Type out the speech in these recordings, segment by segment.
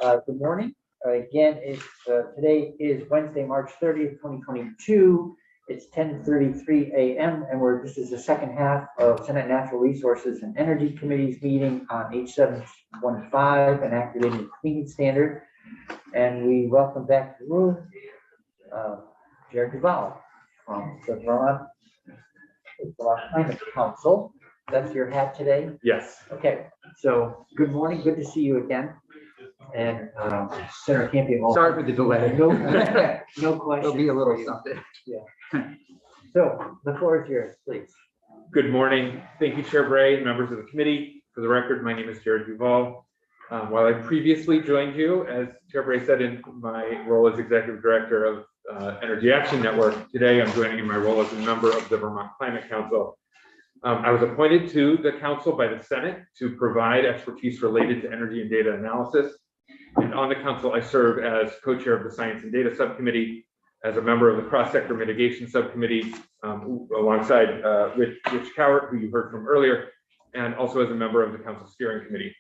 Good morning. Again, today is Wednesday, March 30th, 2022. It's 10:33 a.m. and this is the second half of Senate Natural Resources and Energy Committee's meeting on H715, an activated clean standard. And we welcome back to the room Jared Duval from the Vermont Climate Council. That's your hat today? Yes. Okay, so good morning. Good to see you again. And Senator Campion. Sorry for the delay. No, no question. There'll be a little something. Yeah. So the floor is yours, please. Good morning. Thank you, Chair Bray and members of the committee. For the record, my name is Jared Duval. While I previously joined you, as Chair Bray said, in my role as Executive Director of Energy Action Network, today I'm joining in my role as a member of the Vermont Climate Council. I was appointed to the council by the Senate to provide expertise related to energy and data analysis. And on the council, I serve as co-chair of the Science and Data Subcommittee, as a member of the Cross-Sector Mitigation Subcommittee, alongside Rich Cowart, who you heard from earlier, and also as a member of the Council Steering Committee.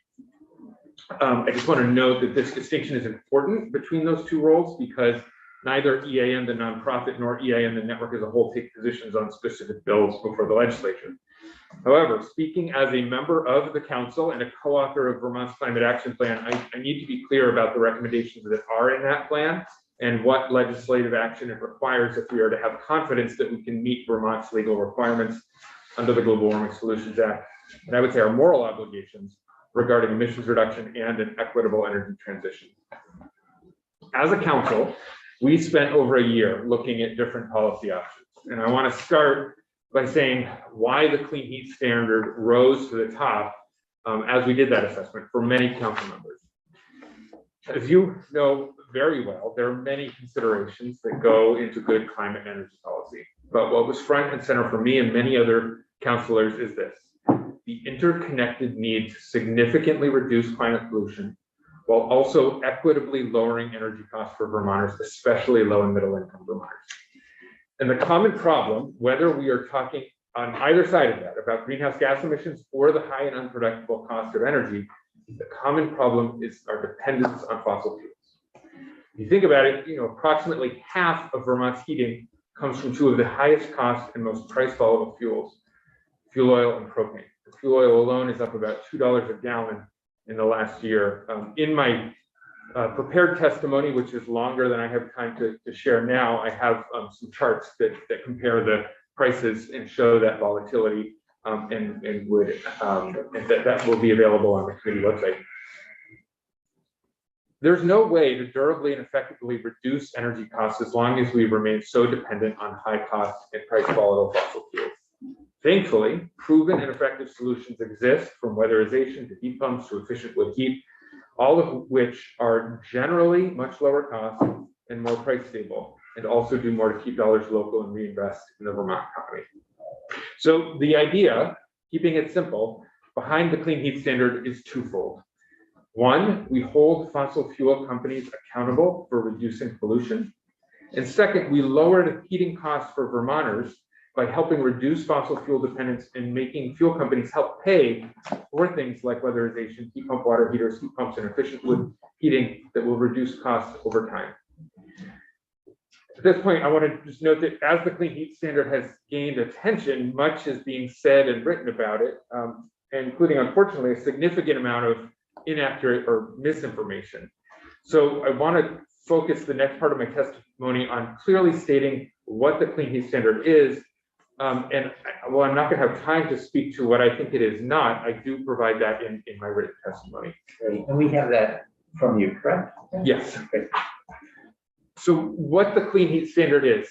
I just want to note that this distinction is important between those two roles because neither EAN, the nonprofit, nor EAN, the network as a whole, take positions on specific bills before the legislature. However, speaking as a member of the council and a co-author of Vermont's Climate Action Plan, I need to be clear about the recommendations that are in that plan and what legislative action it requires if we are to have confidence that we can meet Vermont's legal requirements under the Global Warming Solutions Act, and I would say our moral obligations regarding emissions reduction and an equitable energy transition. As a council, we spent over a year looking at different policy options, and I want to start by saying why the clean heat standard rose to the top as we did that assessment for many council members. As you know very well, there are many considerations that go into good climate energy policy. But what was front and center for me and many other councilors is this: the interconnected need to significantly reduce climate pollution while also equitably lowering energy costs for Vermonters, especially low and middle income Vermonters. And the common problem, whether we are talking on either side of that about greenhouse gas emissions or the high and unpredictable cost of energy, the common problem is our dependence on fossil fuels. If you think about it, approximately half of Vermont's heating comes from two of the highest cost and most price volatile fuels, fuel oil and propane. The fuel oil alone is up about $2 a gallon in the last year. In my prepared testimony, which is longer than I have time to share now, I have some charts that compare the prices and show that volatility, and that will be available on the committee website. There's no way to durably and effectively reduce energy costs as long as we remain so dependent on high cost and price volatile fossil fuels. Thankfully, proven and effective solutions exist, from weatherization to heat pumps to efficient wood heat, all of which are generally much lower cost and more price stable, and also do more to keep dollars local and reinvest in the Vermont economy. So the idea, keeping it simple, behind the clean heat standard is twofold. One, we hold fossil fuel companies accountable for reducing pollution. And second, we lowered heating costs for Vermonters by helping reduce fossil fuel dependence and making fuel companies help pay for things like weatherization, heat pump water heaters, heat pumps, and efficient wood heating that will reduce costs over time. At this point, I want to just note that as the clean heat standard has gained attention, much is being said and written about it, including, unfortunately, a significant amount of inaccurate or misinformation. So I want to focus the next part of my testimony on clearly stating what the clean heat standard is. And while I'm not going to have time to speak to what I think it is not, I do provide that in my written testimony. Great. And we have that from you, correct? Yes. Okay. So what the clean heat standard is,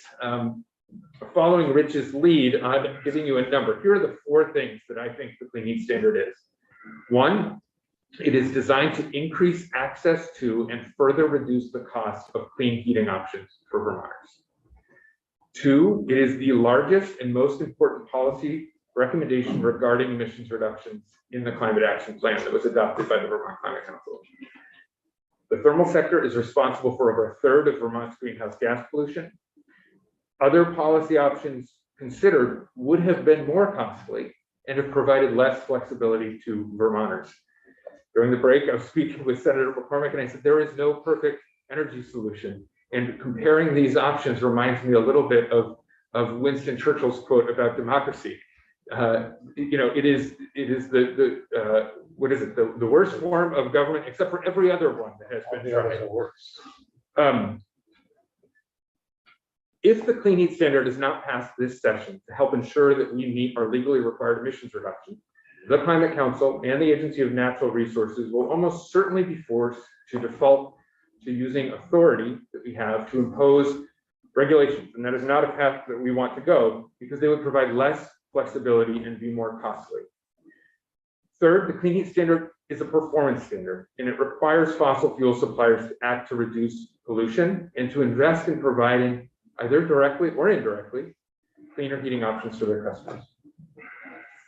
following Rich's lead on giving you a number, here are the four things that I think the clean heat standard is. One, it is designed to increase access to and further reduce the cost of clean heating options for Vermonters. Two, it is the largest and most important policy recommendation regarding emissions reductions in the Climate Action Plan that was adopted by the Vermont Climate Council. The thermal sector is responsible for over a third of Vermont's greenhouse gas pollution. Other policy options considered would have been more costly and have provided less flexibility to Vermonters. During the break, I was speaking with Senator McCormick, and I said, there is no perfect energy solution. And comparing these options reminds me a little bit of Winston Churchill's quote about democracy. It is what is it? The worst form of government, except for every other one that has been tried. If the clean heat standard is not passed this session to help ensure that we meet our legally required emissions reduction, the Climate Council and the Agency of Natural Resources will almost certainly be forced to default to using authority that we have to impose regulations. And that is not a path that we want to go, because they would provide less flexibility and be more costly. Third, the clean heat standard is a performance standard, and it requires fossil fuel suppliers to act to reduce pollution and to invest in providing, either directly or indirectly, cleaner heating options to their customers.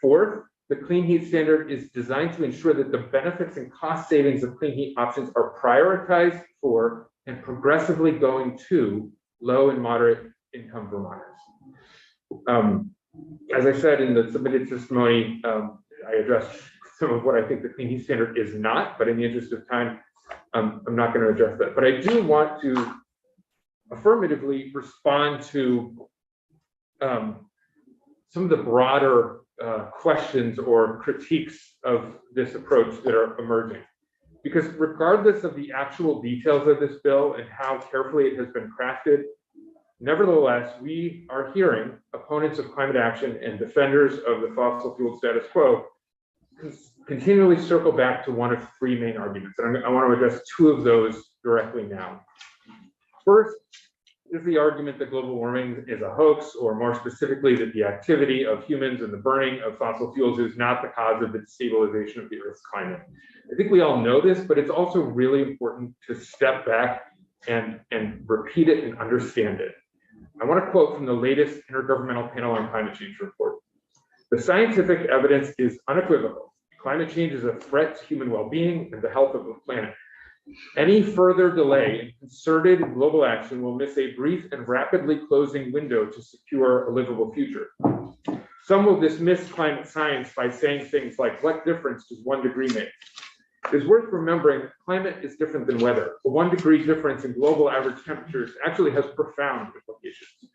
Fourth, the clean heat standard is designed to ensure that the benefits and cost savings of clean heat options are prioritized for and progressively going to low and moderate income Vermonters. As I said in the submitted testimony, I addressed some of what I think the clean heat standard is not, but in the interest of time, I'm not going to address that. But I do want to affirmatively respond to some of the broader questions or critiques of this approach that are emerging. Because regardless of the actual details of this bill and how carefully it has been crafted, nevertheless, we are hearing opponents of climate action and defenders of the fossil fuel status quo continually circle back to one of three main arguments. And I want to address two of those directly now. First is the argument that global warming is a hoax, or more specifically, that the activity of humans and the burning of fossil fuels is not the cause of the destabilization of the Earth's climate. I think we all know this, but it's also really important to step back and repeat it and understand it. I want to quote from the latest Intergovernmental Panel on Climate Change report. The scientific evidence is unequivocal. Climate change is a threat to human well-being and the health of the planet. Any further delay in concerted global action will miss a brief and rapidly closing window to secure a livable future. Some will dismiss climate science by saying things like, what difference does 1 degree make? It is worth remembering that climate is different than weather. A 1 degree difference in global average temperatures actually has profound implications.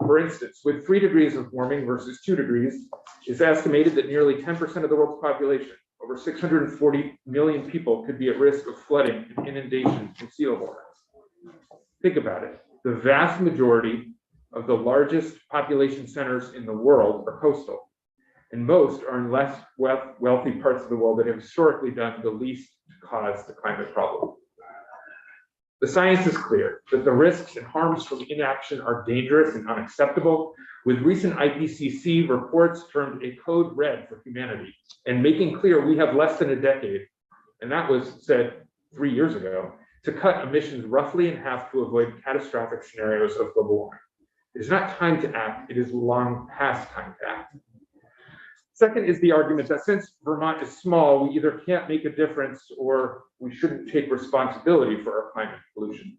For instance, with 3 degrees of warming versus 2 degrees, it's estimated that nearly 10% of the world's population, over 640 million people, could be at risk of flooding and inundation from sea level rise. Think about it. The vast majority of the largest population centers in the world are coastal, and most are in less wealthy parts of the world that have historically done the least to cause the climate problem. The science is clear that the risks and harms from inaction are dangerous and unacceptable, with recent IPCC reports termed a code red for humanity, and making clear we have less than a decade, and that was said 3 years ago, to cut emissions roughly in half to avoid catastrophic scenarios of global warming. It is not time to act, it is long past time to act. Second is the argument that since Vermont is small, we either can't make a difference or we shouldn't take responsibility for our climate pollution.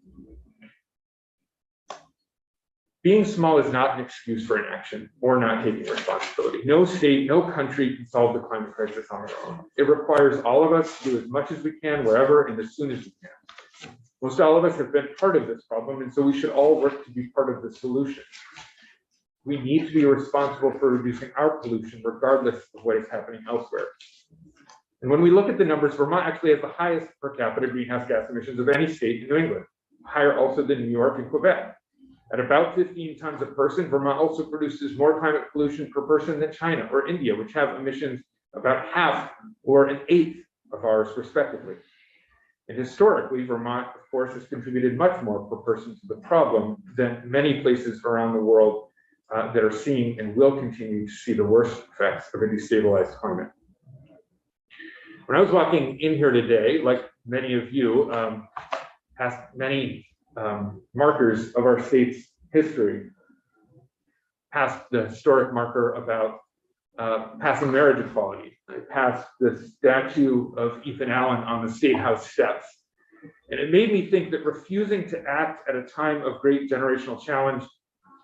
Being small is not an excuse for inaction or not taking responsibility. No state, no country can solve the climate crisis on their own. It requires all of us to do as much as we can, wherever and as soon as we can. Most all of us have been part of this problem, and so we should all work to be part of the solution. We need to be responsible for reducing our pollution, regardless of what is happening elsewhere. And when we look at the numbers, Vermont actually has the highest per capita greenhouse gas emissions of any state in New England, higher also than New York and Quebec. At about 15 tons a person, Vermont also produces more climate pollution per person than China or India, which have emissions about half or an eighth of ours, respectively. And historically, Vermont, of course, has contributed much more per person to the problem than many places around the world that are seeing and will continue to see the worst effects of a destabilized climate. When I was walking in here today, like many of you, past many markers of our state's history, past the historic marker about passing marriage equality. I passed the statue of Ethan Allen on the State House steps. And it made me think that refusing to act at a time of great generational challenge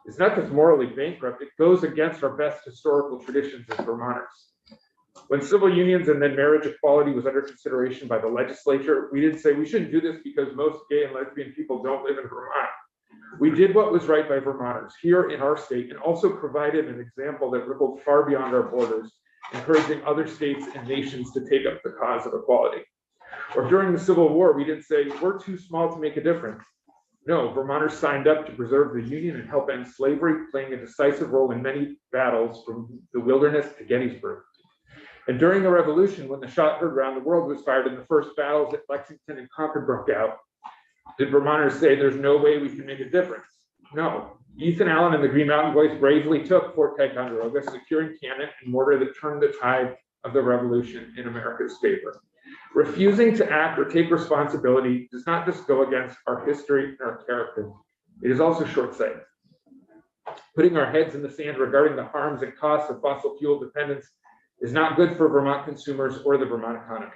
is not just morally bankrupt, it goes against our best historical traditions as Vermonters. When civil unions and then marriage equality was under consideration by the legislature, we didn't say we shouldn't do this because most gay and lesbian people don't live in Vermont. We did what was right by Vermonters here in our state and also provided an example that rippled far beyond our borders, encouraging other states and nations to take up the cause of equality. Or during the Civil War, we didn't say we're too small to make a difference. No, Vermonters signed up to preserve the Union and help end slavery, playing a decisive role in many battles from the Wilderness to Gettysburg. And during the Revolution, when the shot heard around the world was fired and the first battles at Lexington and Concord broke out, did Vermonters say there's no way we can make a difference? No. Ethan Allen and the Green Mountain Boys bravely took Fort Ticonderoga, securing cannon and mortar that turned the tide of the Revolution in America's favor. Refusing to act or take responsibility does not just go against our history and our character. It is also short-sighted. Putting our heads in the sand regarding the harms and costs of fossil fuel dependence is not good for Vermont consumers or the Vermont economy.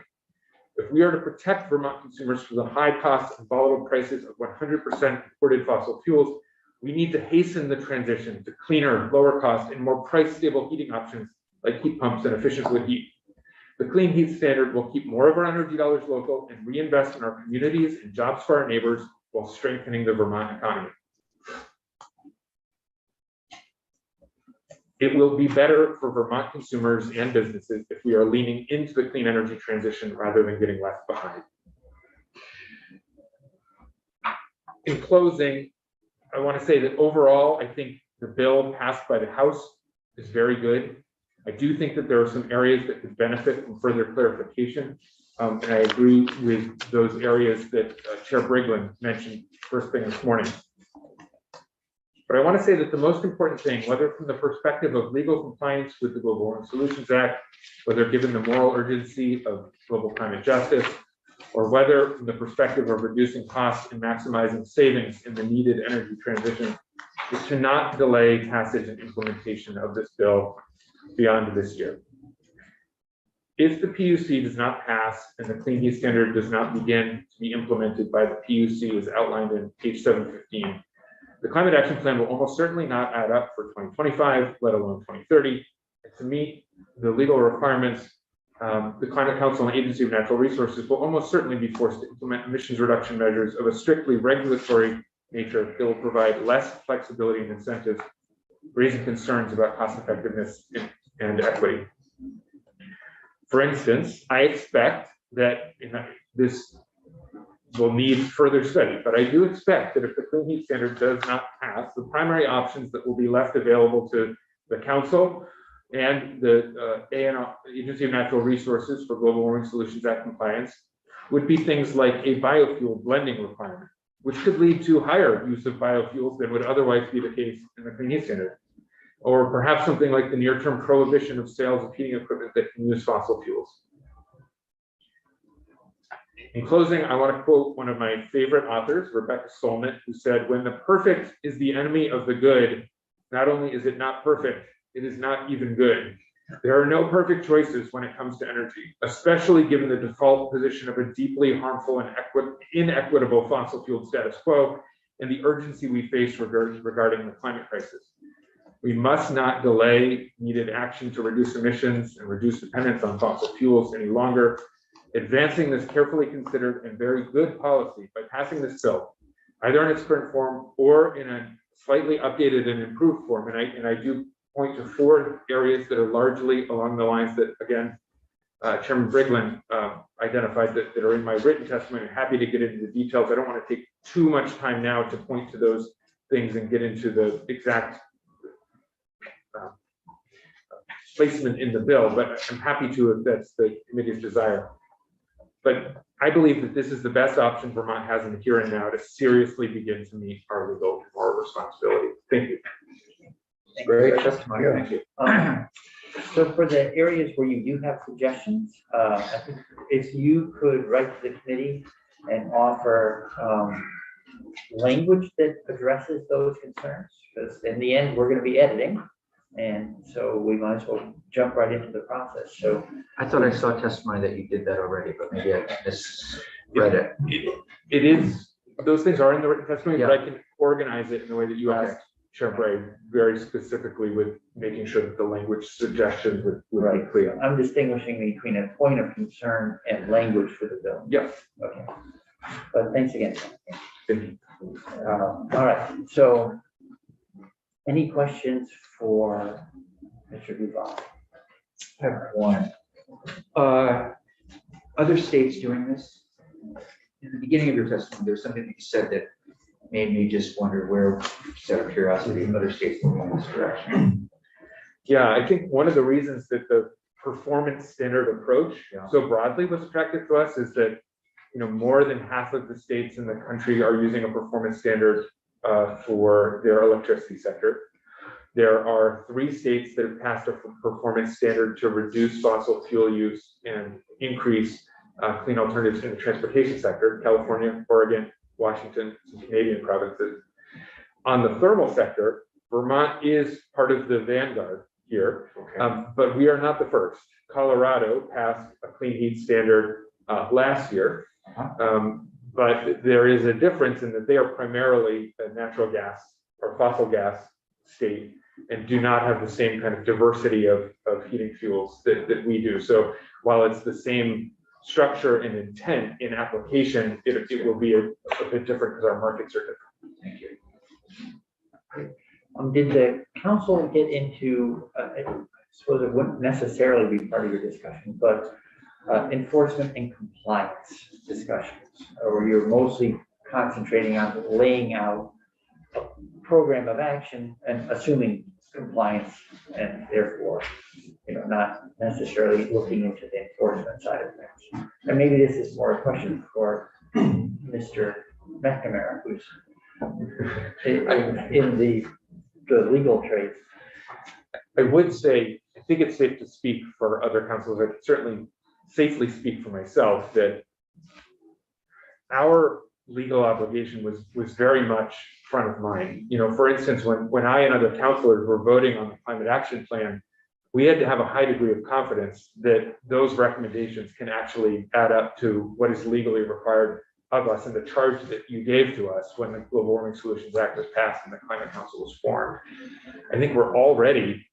If we are to protect Vermont consumers from the high costs and volatile prices of 100% imported fossil fuels, we need to hasten the transition to cleaner, lower cost, and more price-stable heating options like heat pumps and efficient wood heat. The Clean Heat Standard will keep more of our energy dollars local and reinvest in our communities and jobs for our neighbors while strengthening the Vermont economy. It will be better for Vermont consumers and businesses if we are leaning into the clean energy transition rather than getting left behind. In closing, I want to say that overall, I think the bill passed by the House is very good. I do think that there are some areas that could benefit from further clarification. And I agree with those areas that Chair Briglin mentioned first thing this morning. But I want to say that the most important thing, whether from the perspective of legal compliance with the Global Warming Solutions Act, whether given the moral urgency of global climate justice, or whether from the perspective of reducing costs and maximizing savings in the needed energy transition, is to not delay passage and implementation of this bill beyond this year. If the PUC does not pass and the Clean Heat Standard does not begin to be implemented by the PUC as outlined in page 715, the Climate Action Plan will almost certainly not add up for 2025, let alone 2030. And to meet the legal requirements, the Climate Council and Agency of Natural Resources will almost certainly be forced to implement emissions reduction measures of a strictly regulatory nature that will provide less flexibility and incentives, raising concerns about cost effectiveness and equity. For instance, I expect that this will need further study, but I do expect that if the Clean Heat Standard does not pass, the primary options that will be left available to the Council and the Agency of Natural Resources for Global Warming Solutions Act compliance would be things like a biofuel blending requirement, which could lead to higher use of biofuels than would otherwise be the case in the Clean Heat Standard. Or perhaps something like the near-term prohibition of sales of heating equipment that can use fossil fuels. In closing, I want to quote one of my favorite authors, Rebecca Solnit, who said, "When the perfect is the enemy of the good, not only is it not perfect, it is not even good." There are no perfect choices when it comes to energy, especially given the default position of a deeply harmful and inequitable fossil fuel status quo and the urgency we face regarding the climate crisis. We must not delay needed action to reduce emissions and reduce dependence on fossil fuels any longer. Advancing this carefully considered and very good policy by passing this bill, either in its current form or in a slightly updated and improved form, and I do point to 4 areas that are largely along the lines that, again, Chairman Briglin identified that are in my written testimony. I'm happy to get into the details. I don't want to take too much time now to point to those things and get into the exact placement in the bill, but I'm happy to if that's the committee's desire. But I believe that this is the best option Vermont has in the here and now to seriously begin to meet our legal and moral responsibility. Thank you. Great testimony. Thank you. So for the areas where you do have suggestions, I think if you could write to the committee and offer language that addresses those concerns, because in the end, we're going to be editing. And so we might as well jump right into the process. So I thought I saw testimony that you did that already, but maybe I misread it. It is, those things are in the written testimony, Yeah. but I can organize it in the way that you Okay. asked. Chair Bray very specifically with making sure that the language suggestions would be clear. I'm distinguishing between a point of concern and language for the bill. Yes. Okay. But thanks again. Thank you. All right, so any questions for Mr. Duval? I have one. Other states doing this? In the beginning of your testimony, there was something that you said that made me just wonder where, just out of curiosity, other states moving in this direction. Yeah, I think one of the reasons that the performance standard approach so broadly was attractive to us is that more than half of the states in the country are using a performance standard for their electricity sector. There are 3 states that have passed a performance standard to reduce fossil fuel use and increase clean alternatives in the transportation sector: California, Oregon, Washington, some Canadian provinces. On the thermal sector, Vermont is part of the vanguard here, but we are not the first. Colorado passed a clean heat standard last year, but there is a difference in that they are primarily a natural gas or fossil gas state and do not have the same kind of diversity of heating fuels that we do. So while it's the same structure and intent in application, it will be a bit different because our markets are different. Thank you. Did the council get into, I suppose it wouldn't necessarily be part of your discussion, but enforcement and compliance discussions, or you're mostly concentrating on laying out a program of action and assuming compliance, and therefore, not necessarily looking into the enforcement side of things? And maybe this is more a question for Mr. McNamara, who's in the legal trades. I would say, I think it's safe to speak for other councils. I could certainly safely speak for myself that our legal obligation was very much front of mind. For instance, when I and other councilors were voting on the climate action plan, we had to have a high degree of confidence that those recommendations can actually add up to what is legally required of us and the charge that you gave to us when the Global Warming Solutions Act was passed and the Climate Council was formed. I think we're already,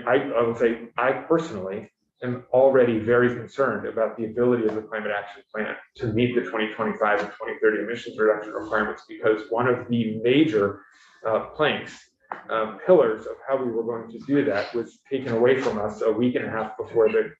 I would say, I personally am already very concerned about the ability of the Climate Action Plan to meet the 2025 and 2030 emissions reduction requirements, because one of the major pillars of how we were going to do that was taken away from us a week and a half before the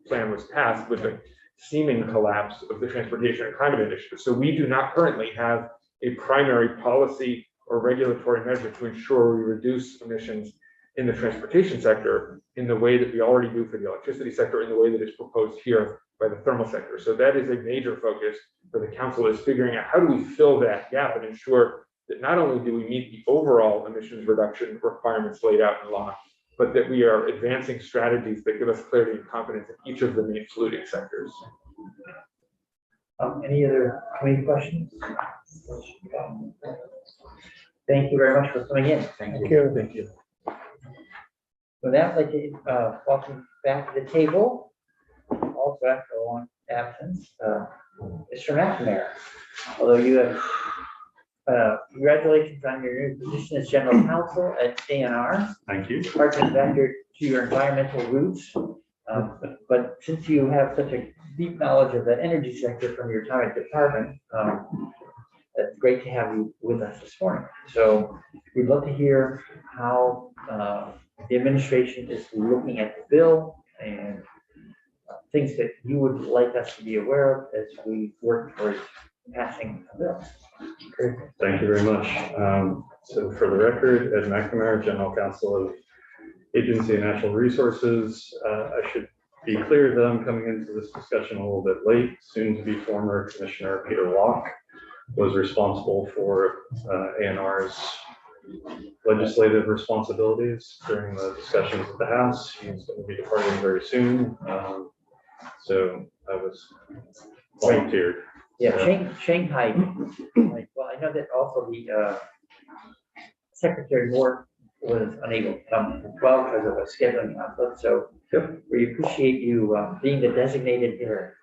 plan was passed with the seeming collapse of the Transportation and Climate Initiative. So we do not currently have a primary policy or regulatory measure to ensure we reduce emissions in the transportation sector in the way that we already do for the electricity sector, in the way that is proposed here by the thermal sector. So that is a major focus for the council, is figuring out how do we fill that gap and ensure that not only do we meet the overall emissions reduction requirements laid out in law, but that we are advancing strategies that give us clarity and confidence in each of the main polluting sectors. Any other committee questions? Thank you very much for coming in. Thank you. Thank you. With that, I'd like to welcome back to the table, also after a long absence, Mr. McNamara. Although you have, congratulations on your new position as general counsel at ANR. Thank you. Harking back to your environmental roots. But since you have such a deep knowledge of the energy sector from your time at department, it's great to have you with us this morning. So we'd love to hear how the administration is looking at the bill and things that you would like us to be aware of as we work towards passing the bill. Great. Thank you very much. So for the record, Ed McNamara, General Counsel of Agency of Natural Resources. I should be clear that I'm coming into this discussion a little bit late. Soon to be former Commissioner Peter Locke was responsible for ANR's legislative responsibilities during the discussions at the House. He's going to be departing very soon. So I was volunteered. Yeah, Shanghai. Well, I know that also the Secretary Moore was unable to come as well because of a scheduling conflict. So we appreciate you being the designated hearer.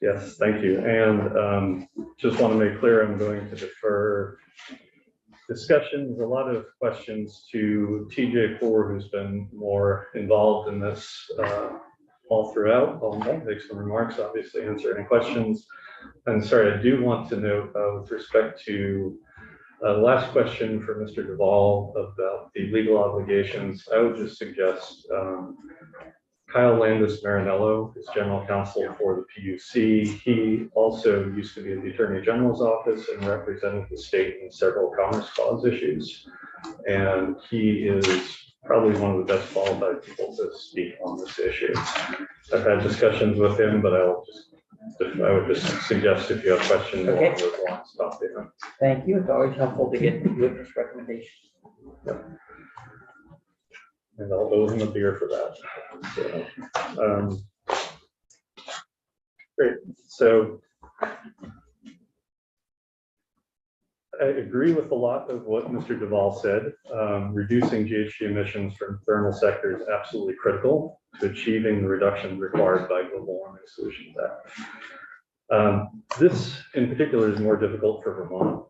Yes, thank you. And just want to make clear, I'm going to defer discussions, a lot of questions to TJ4, who's been more involved in this all throughout. I'll make some remarks, obviously answer any questions. And sorry, I do want to note with respect to the last question for Mr. Duvall about the legal obligations, I would just suggest Kyle Landis Marinello is general counsel for the PUC. He also used to be at the Attorney General's office and represented the state in several Commerce Clause issues. And he is probably one of the best qualified people to speak on this issue. I've had discussions with him, but I would just suggest if you have questions along those lines, talk to him. Thank you. It's always helpful to get witness recommendations. Yep. And I'll owe him a beer for that. So, great. So I agree with a lot of what Mr. Duvall said. Reducing GHG emissions from thermal sector is absolutely critical to achieving the reductions required by Global Warming Solutions Act. This in particular is more difficult for Vermont.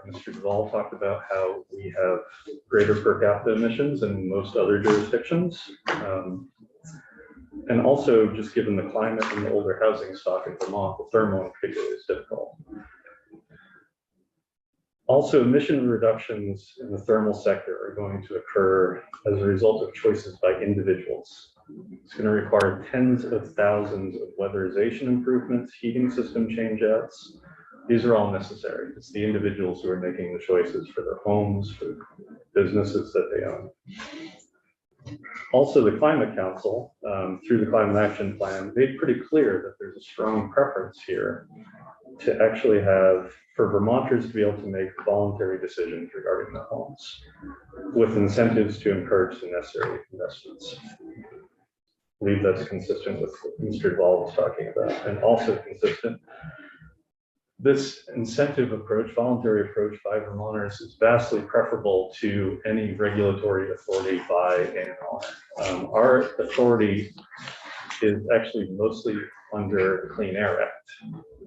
Mr. Duvall talked about how we have greater per capita emissions than most other jurisdictions. And also just given the climate and the older housing stock in Vermont, the thermal in particular is difficult. Also, emission reductions in the thermal sector are going to occur as a result of choices by individuals. It's going to require tens of thousands of weatherization improvements, heating system change-outs. These are all necessary. It's the individuals who are making the choices for their homes, for the businesses that they own. Also, the Climate Council, through the Climate Action Plan, made pretty clear that there's a strong preference here to actually have, for Vermonters to be able to make voluntary decisions regarding their homes, with incentives to encourage the necessary investments. I believe that's consistent with what Mr. Duvall was talking about, and also consistent. This incentive approach, voluntary approach by Vermonters is vastly preferable to any regulatory authority by ANR. Our authority is actually mostly under the Clean Air Act.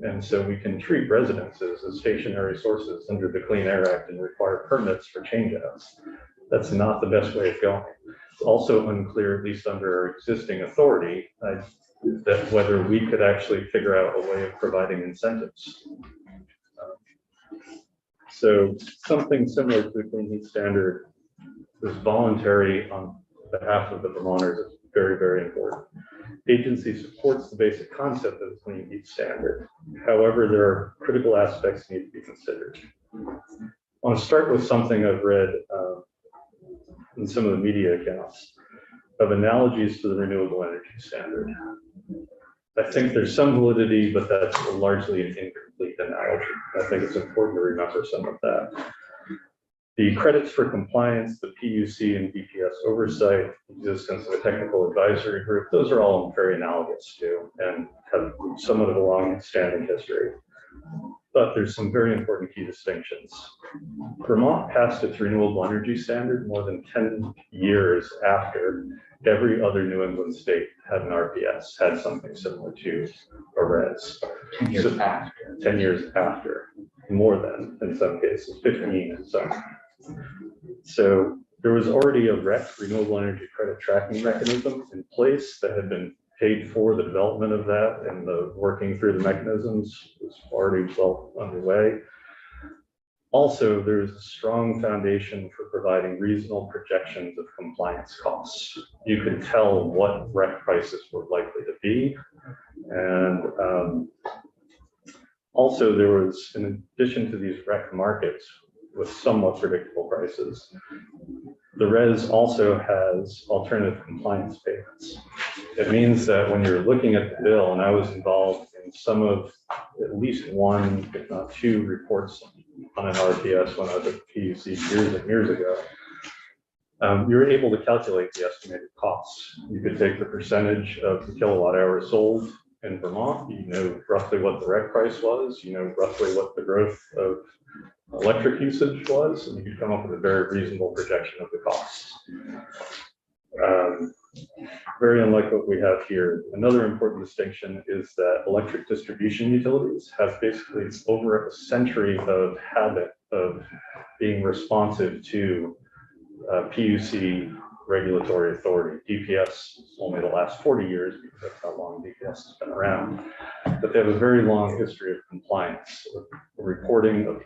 And so we can treat residences as stationary sources under the Clean Air Act and require permits for changeouts. That's not the best way of going. It's also unclear, at least under our existing authority, that whether we could actually figure out a way of providing incentives. So something similar to the Clean Heat Standard is voluntary on behalf of the Vermonters. Is very, very important. Agency supports the basic concept of the Clean Heat Standard. However, there are critical aspects that need to be considered. I want to start with something I've read in some of the media accounts of analogies to the renewable energy standard. I think there's some validity, but that's largely an incomplete analogy. I think it's important to remember some of that. The credits for compliance, the PUC and BPS oversight, existence of a technical advisory group, those are all very analogous to and have somewhat of a long-standing history. But there's some very important key distinctions. Vermont passed its renewable energy standard more than 10 years after every other New England state had an RPS, had something similar to a RES. 10 years after. 10 years after, more than in some cases, 15 in some. So there was already a REC, renewable energy credit tracking mechanism, in place that had been paid for. The development of that and the working through the mechanisms was already well underway. Also, there is a strong foundation for providing reasonable projections of compliance costs. You could tell what REC prices were likely to be. And also there was, in addition to these REC markets with somewhat predictable prices, the RES also has alternative compliance payments. It means that when you're looking at the bill, and I was involved in some of at least one, if not two reports on an RPS when I was at the PUC years and years ago, you were able to calculate the estimated costs. You could take the percentage of the kilowatt hours sold in Vermont, you know roughly what the REC price was, you know roughly what the growth of electric usage was, and you could come up with a very reasonable projection of the costs. Very unlike what we have here. Another important distinction is that electric distribution utilities have basically over a century of habit of being responsive to PUC regulatory authority. DPS only the last 40 years because that's how long DPS has been around. But they have a very long history of compliance, of reporting, of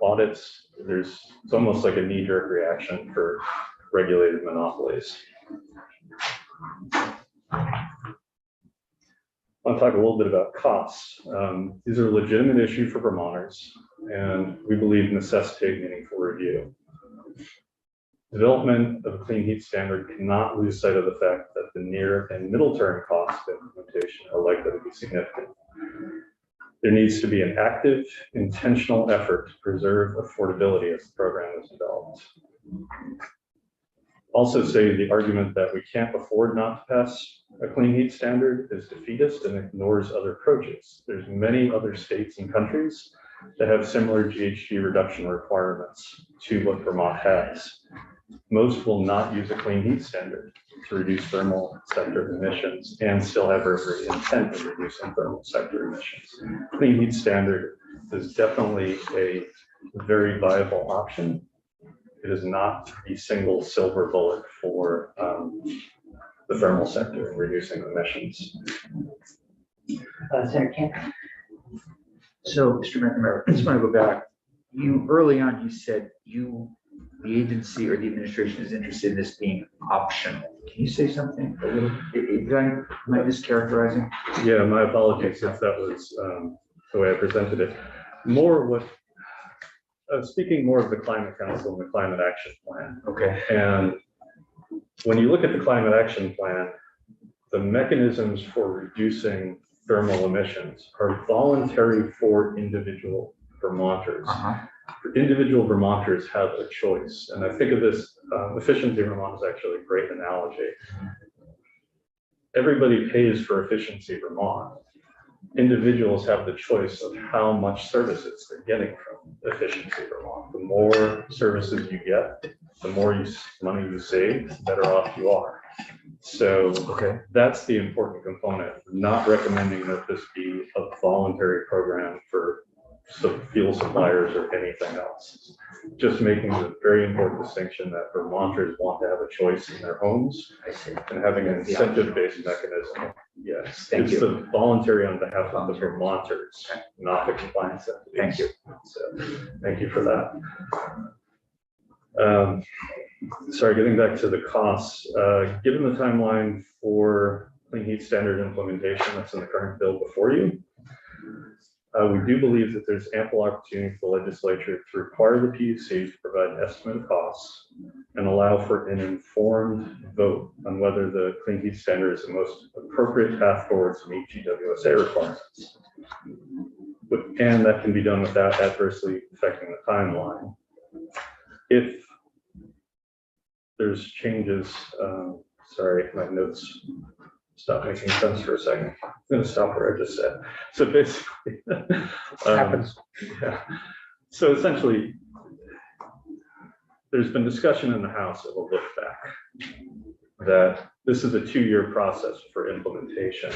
audits. It's almost like a knee-jerk reaction for regulated monopolies. I want to talk a little bit about costs. These are a legitimate issue for Vermonters, and we believe necessitate meaningful review. Development of a clean heat standard cannot lose sight of the fact that the near and middle term costs of implementation are likely to be significant. There needs to be an active, intentional effort to preserve affordability as the program is developed. Also say the argument that we can't afford not to pass a clean heat standard is defeatist and ignores other approaches. There's many other states and countries that have similar GHG reduction requirements to what Vermont has. Most will not use a clean heat standard to reduce thermal sector emissions and still have every intent of reducing thermal sector emissions. Clean heat standard is definitely a very viable option. It is not a single silver bullet for the thermal sector and reducing emissions. Senator Kent? So, Mr. McNamara, I just want to go back. Early on, you said the agency or the administration is interested in this being optional. Can you say something a little? Am I mischaracterizing? Yeah, my apologies if that was the way I presented it. Speaking more of the Climate Council and the Climate Action Plan. Okay. And when you look at the Climate Action Plan, the mechanisms for reducing thermal emissions are voluntary for individual Vermonters. Individual Vermonters have a choice. And I think of this, Efficiency Vermont is actually a great analogy. Everybody pays for Efficiency Vermont. Individuals have the choice of how much services they're getting from Efficiency Vermont. The more services you get, the more money you save, the better off you are. So that's the important component. We're not recommending that this be a voluntary program for fuel suppliers or anything else. Just making the very important distinction that Vermonters want to have a choice in their homes and having an incentive-based mechanism. Yes, Thank you. The voluntary on behalf of the Vermonters, not the compliance entities. Thank you. So, thank you for that. Sorry, getting back to the costs. Given the timeline for clean heat standard implementation that's in the current bill before you, we do believe that there's ample opportunity for the legislature to require the PUC to provide an estimate of costs and allow for an informed vote on whether the clean heat standard is the most appropriate path forward to meet GWSA requirements. And that can be done without adversely affecting the timeline. If there's changes, sorry, my notes stop making sense for a second. I'm going to stop where I just said. So basically, happens. Yeah. So essentially, there's been discussion in the House of a look back that this is a 2-year process for implementation.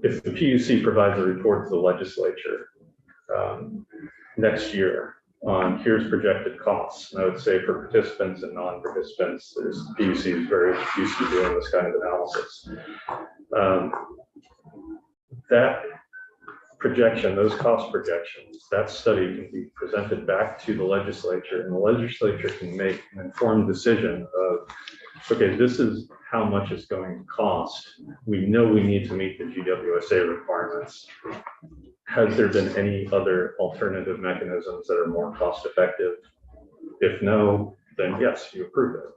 If the PUC provides a report to the legislature next year on here's projected costs, and I would say for participants and non-participants, PUC is very used to doing this kind of analysis. That projection, those cost projections, that study can be presented back to the legislature, and the legislature can make an informed decision of, okay, this is how much it's going to cost. We know we need to meet the GWSA requirements. Has there been any other alternative mechanisms that are more cost effective? If no, then yes, you approve it.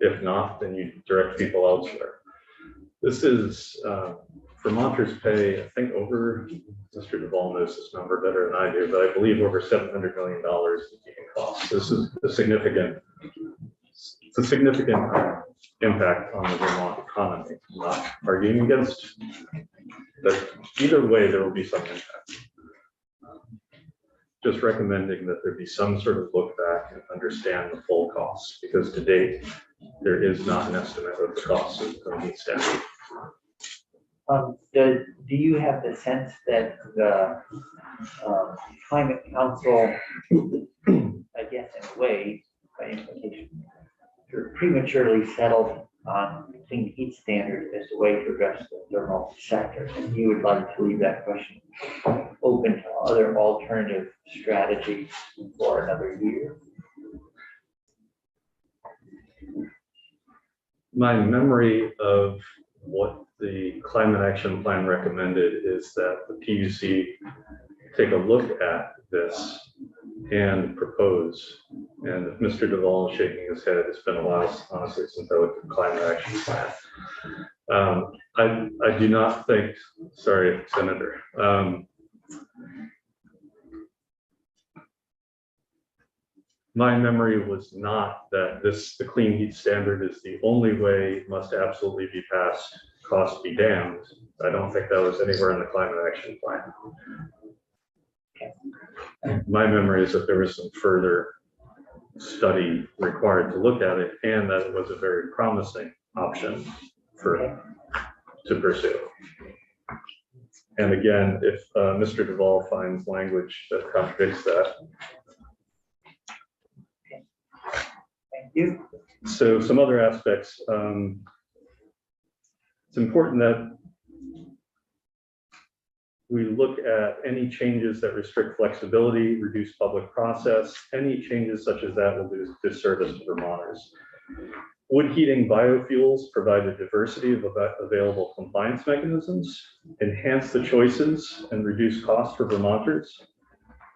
If not, then you direct people elsewhere. This is, Vermonters pay, I think over, Mr. Duvall knows this number better than I do, but I believe over $700 million in heating costs. This is a significant, impact on the Vermont economy. I'm not arguing against that. Either way, there will be some impact. Just recommending that there be some sort of look back and understand the full costs, because to date, there is not an estimate of the costs of the heat standard. Do you have the sense that the climate council, I guess in a way, by implication, prematurely settled on clean heat standard as a way to address the thermal sector? And you would like to leave that question open to other alternative strategies for another year? My memory of what the climate action plan recommended is that the PUC take a look at this and propose. And if Mr. Duvall is shaking his head, it's been a while, honestly, since I looked at the climate action plan. I do not think, sorry, Senator. My memory was not that the clean heat standard is the only way, must absolutely be passed, cost be damned. I don't think that was anywhere in the climate action plan. My memory is that there was some further study required to look at it, and that it was a very promising option to pursue. And again, if Mr. Duvall finds language that contradicts that. Thank you. So some other aspects. It's important that we look at any changes that restrict flexibility, reduce public process. Any changes such as that will do disservice to Vermonters. Wood heating biofuels provide a diversity of available compliance mechanisms, enhance the choices and reduce costs for Vermonters,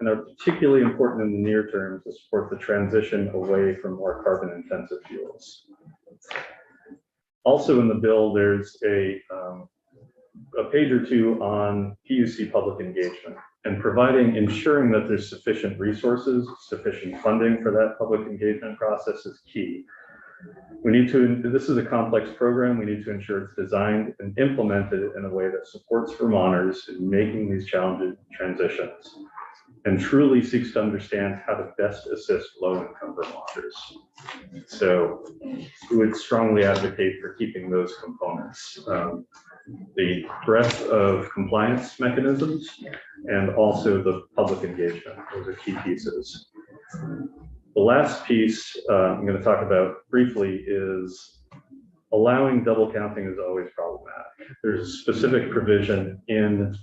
and are particularly important in the near term to support the transition away from more carbon intensive fuels. Also in the bill, there's a page or two on PUC public engagement and ensuring that there's sufficient resources, sufficient funding for that public engagement process is key. We need to, this is a complex program, we need to ensure it's designed and implemented in a way that supports Vermonters in making these challenging transitions and truly seeks to understand how to best assist low-income Vermonters. So we would strongly advocate for keeping those components. The breadth of compliance mechanisms and also the public engagement, those are key pieces. The last piece I'm going to talk about briefly is allowing double counting is always problematic. There's a specific provision in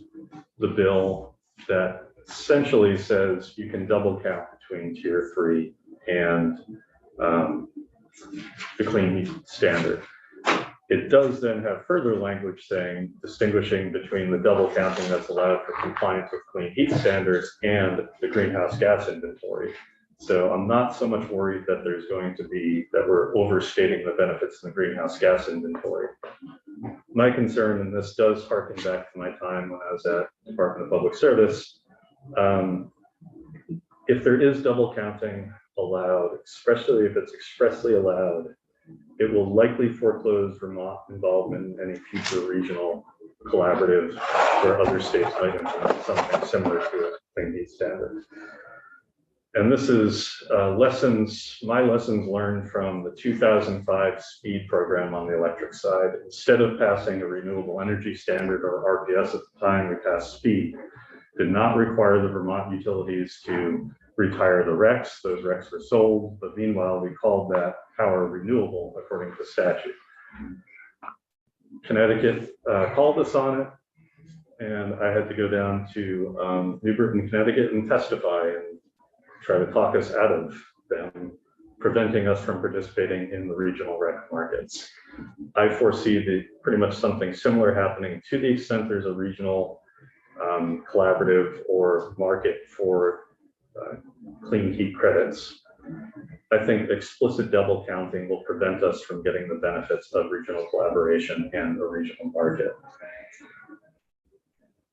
the bill that essentially says you can double count between tier 3 and the clean heat standard. It does then have further language saying, distinguishing between the double counting that's allowed for compliance with clean heat standards and the greenhouse gas inventory. So I'm not so much worried that there's going to be, that we're overstating the benefits in the greenhouse gas inventory. My concern, and this does harken back to my time when I was at Department of Public Service, if there is double counting allowed, especially if it's expressly allowed, it will likely foreclose Vermont involvement in any future regional collaborative where other states might implement something similar to a clean heat standard. And this is my lessons learned from the 2005 SPEED program on the electric side. Instead of passing a renewable energy standard or RPS at the time, we passed SPEED. Did not require the Vermont utilities to retire the RECs. Those RECs were sold, but meanwhile, we called that power renewable according to statute. Connecticut called us on it, and I had to go down to New Britain, Connecticut and testify and try to talk us out of them, preventing us from participating in the regional REC markets. I foresee pretty much something similar happening to the extent there's a regional collaborative or market for clean heat credits. I think explicit double counting will prevent us from getting the benefits of regional collaboration and a regional market.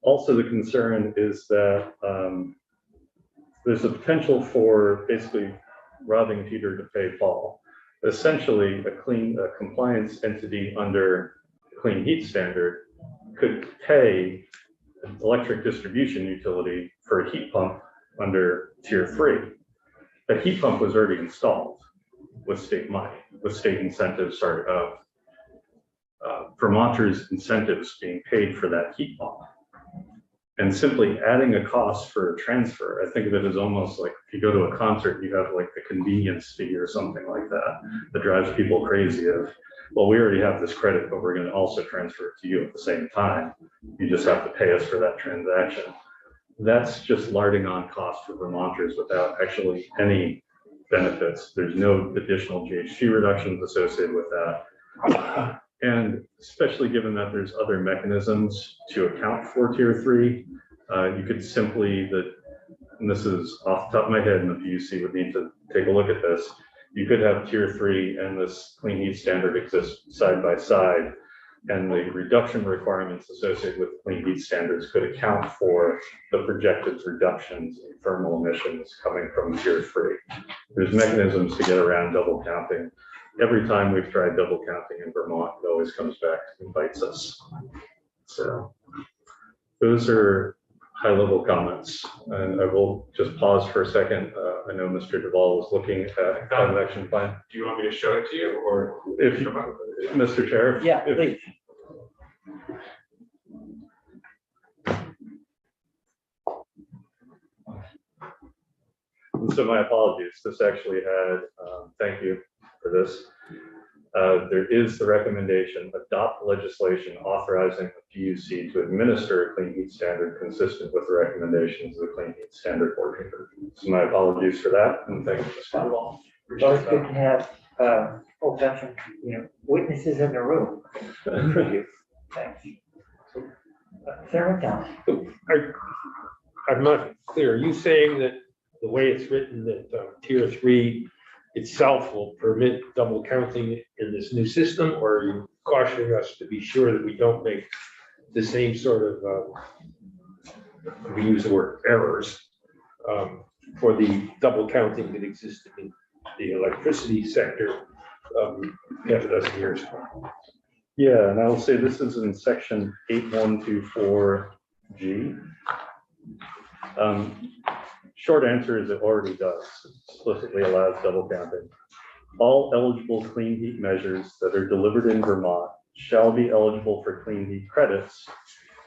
Also, the concern is that there's a potential for basically robbing Peter to pay Paul. Essentially, a compliance entity under the clean heat standard could pay an electric distribution utility for a heat pump under tier 3. The heat pump was already installed with state money, with state incentives Vermonters' incentives being paid for that heat pump. And simply adding a cost for a transfer, I think of it as almost like if you go to a concert, you have like the convenience fee or something like that drives people crazy of, well, we already have this credit, but we're going to also transfer it to you at the same time. You just have to pay us for that transaction. That's just larding on cost for Vermonters without actually any benefits. There's no additional GHG reductions associated with that. And especially given that there's other mechanisms to account for tier 3, you could simply, and this is off the top of my head, and the PUC would need to take a look at this, you could have tier 3 and this clean heat standard exist side by side, and the reduction requirements associated with clean heat standards could account for the projected reductions in thermal emissions coming from tier 3. There's mechanisms to get around double counting. Every time we've tried double counting in Vermont, it always comes back and bites us. So those are high-level comments, and I will just pause for a second. I know Mr. Duvall was looking at an action plan. Do you want me to show it to you, or If you, Mr. Chair? Yeah, please. So my apologies. This actually had, thank you for this. There is the recommendation, adopt legislation authorizing the PUC to administer a clean heat standard consistent with the recommendations of the Clean Heat Standard Working Group. So my apologies for that, and thank you, Mr. Duvall. It's always good to have old-fashioned, witnesses in the room. Tribute. Thanks. Sarah McDowell. I'm not clear. Are you saying that the way it's written that tier 3 itself will permit double counting in this new system, or are you cautioning us to be sure that we don't make the same sort of, we use the word errors, for the double counting that existed in the electricity sector half a dozen years ago? Yeah, and I'll say this is in section 8124G. Short answer is it already does. It explicitly allows double counting. All eligible clean heat measures that are delivered in Vermont shall be eligible for clean heat credits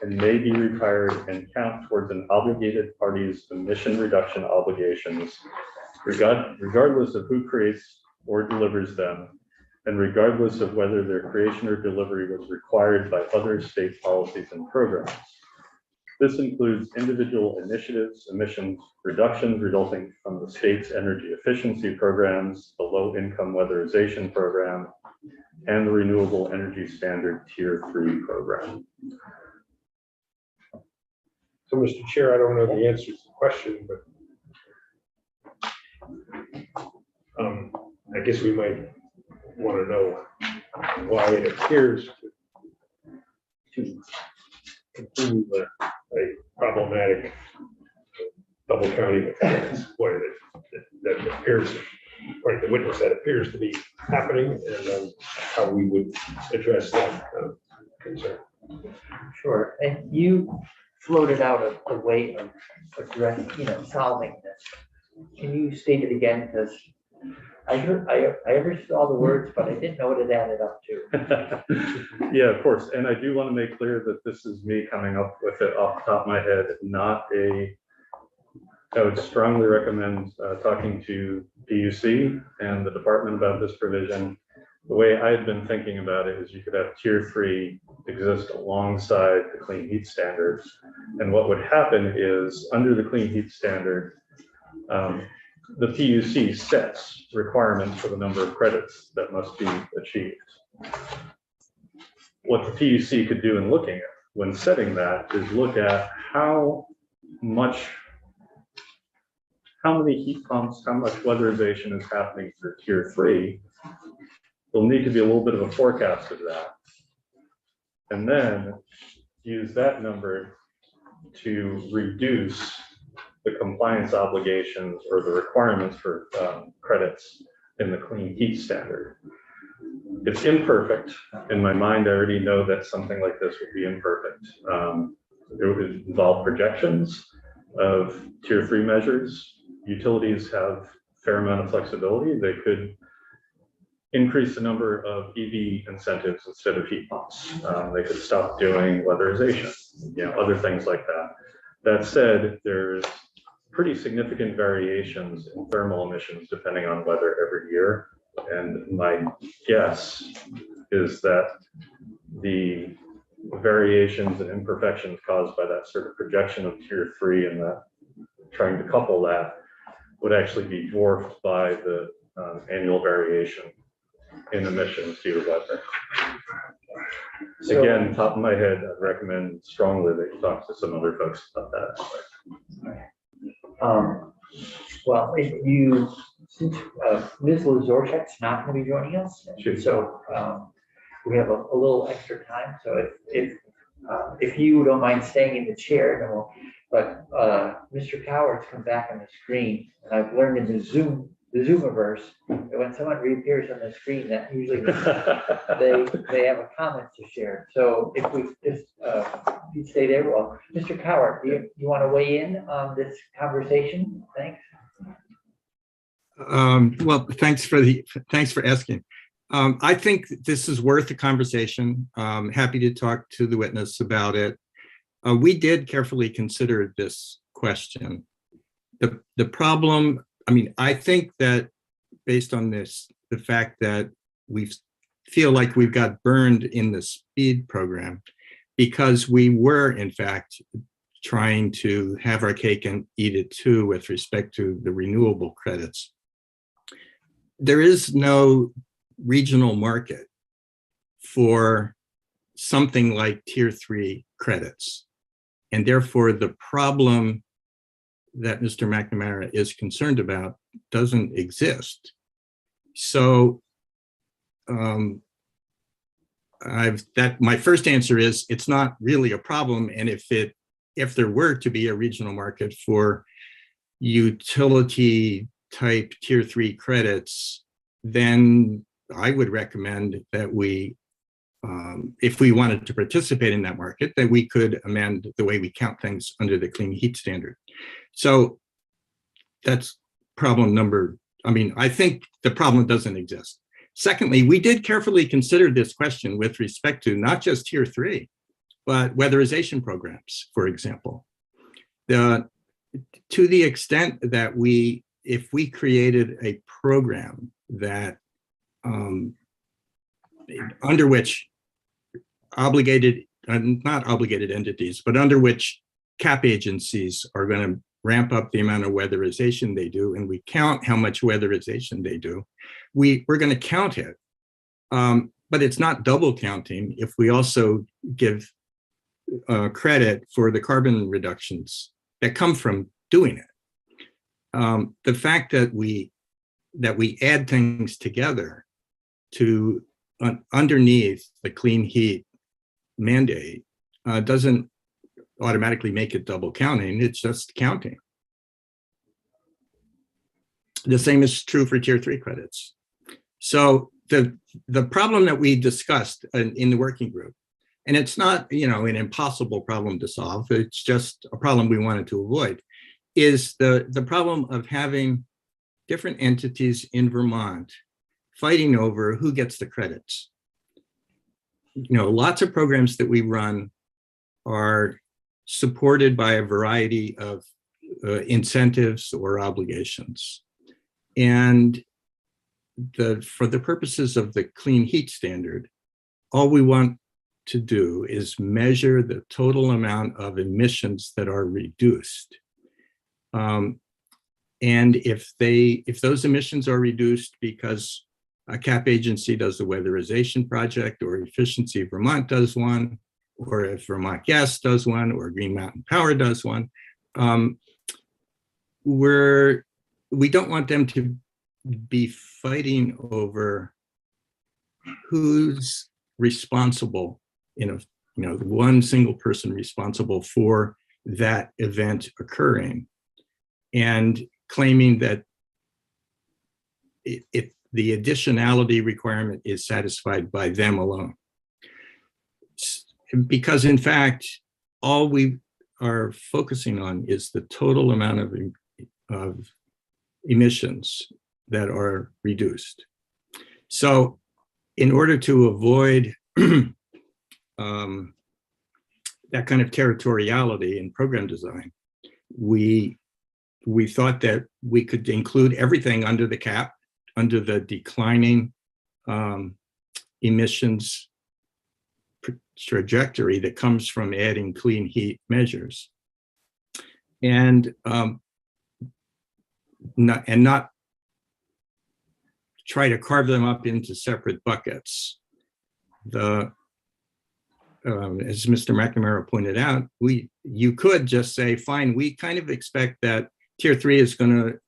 and may be required and count towards an obligated party's emission reduction obligations, regardless of who creates or delivers them, and regardless of whether their creation or delivery was required by other state policies and programs. This includes individual initiatives, emissions reductions resulting from the state's energy efficiency programs, the low-income weatherization program, and the Renewable Energy Standard Tier 3 program. So, Mr. Chair, I don't know the answer to the question, but I guess we might want to know why it appears to continue a problematic double counting of credits. Boy, that appears, according to the witness, that appears to be happening, and how we would address that concern. Sure, and you floated out a way of addressing, solving this. Can you state it again? Because I understood all the words, but I didn't know what it added up to. Yeah, of course. And I do want to make clear that this is me coming up with it off the top of my head, I would strongly recommend talking to PUC and the department about this provision. The way I had been thinking about it is you could have tier 3 exist alongside the clean heat standards. And what would happen is under the clean heat standard, the PUC sets requirements for the number of credits that must be achieved. What the PUC could do in looking at when setting that is look at how many heat pumps, how much weatherization is happening for tier 3. There'll need to be a little bit of a forecast of that. And then use that number to reduce the compliance obligations or the requirements for credits in the clean heat standard. It's imperfect. In my mind, I already know that something like this would be imperfect. It would involve projections of tier 3 measures. Utilities have a fair amount of flexibility. They could increase the number of EV incentives instead of heat pumps. They could stop doing weatherization, other things like that. That said, there's pretty significant variations in thermal emissions depending on weather every year. And my guess is that the variations and imperfections caused by that sort of projection of tier 3 and that trying to couple that would actually be dwarfed by the annual variation in emissions due to weather. So- Again, top of my head, I'd recommend strongly that you talk to some other folks about that. Well, if you, since Ms. Lazorchek's not going to be joining us, Sure. so we have a little extra time. So if you don't mind staying in the chair, then we'll. But Mr. Coward's come back on the screen, and I've learned in the Zoomiverse that when someone reappears on the screen, that usually means they have a comment to share. So if we just if you stay there, well, Mr. Coward, do you want to weigh in on this conversation? Thanks. Well, thanks for asking. I think this is worth a conversation. Happy to talk to the witness about it. We did carefully consider this question. The problem, I mean, I think that based on this, the fact that we feel like we've got burned in the speed program because we were in fact trying to have our cake and eat it too with respect to the renewable credits. There is no regional market for something like tier 3 credits. And therefore the problem that Mr. McNamara is concerned about doesn't exist. So my first answer is it's not really a problem. And if there were to be a regional market for utility type tier 3 credits, then I would recommend that we, if we wanted to participate in that market, that we could amend the way we count things under the clean heat standard. So that's problem number, I think the problem doesn't exist. Secondly, we did carefully consider this question with respect to not just tier 3, but weatherization programs, for example. To the extent that if we created a program that under which not obligated entities, but under which cap agencies are going to ramp up the amount of weatherization they do, and we count how much weatherization they do, we're going to count it. But it's not double counting if we also give credit for the carbon reductions that come from doing it. The fact that we add things together to underneath the clean heat mandate doesn't automatically make it double counting, it's just counting. The same is true for tier 3 credits. So the problem that we discussed in the working group, and it's not an impossible problem to solve, it's just a problem we wanted to avoid, is the problem of having different entities in Vermont fighting over who gets the credits. Lots of programs that we run are supported by a variety of incentives or obligations. And for the purposes of the clean heat standard, all we want to do is measure the total amount of emissions that are reduced. And if those emissions are reduced because a cap agency does the weatherization project, or Efficiency Vermont does one, or if Vermont Gas does one, or Green Mountain Power does one, we don't want them to be fighting over who's responsible, one single person responsible for that event occurring, and claiming that the additionality requirement is satisfied by them alone. Because in fact, all we are focusing on is the total amount of emissions that are reduced. So in order to avoid that kind of territoriality in program design, we thought that we could include everything under the cap, under the declining emissions trajectory that comes from adding clean heat measures, and not try to carve them up into separate buckets. As Mr. McNamara pointed out, you could just say, fine, we kind of expect that Tier 3 is going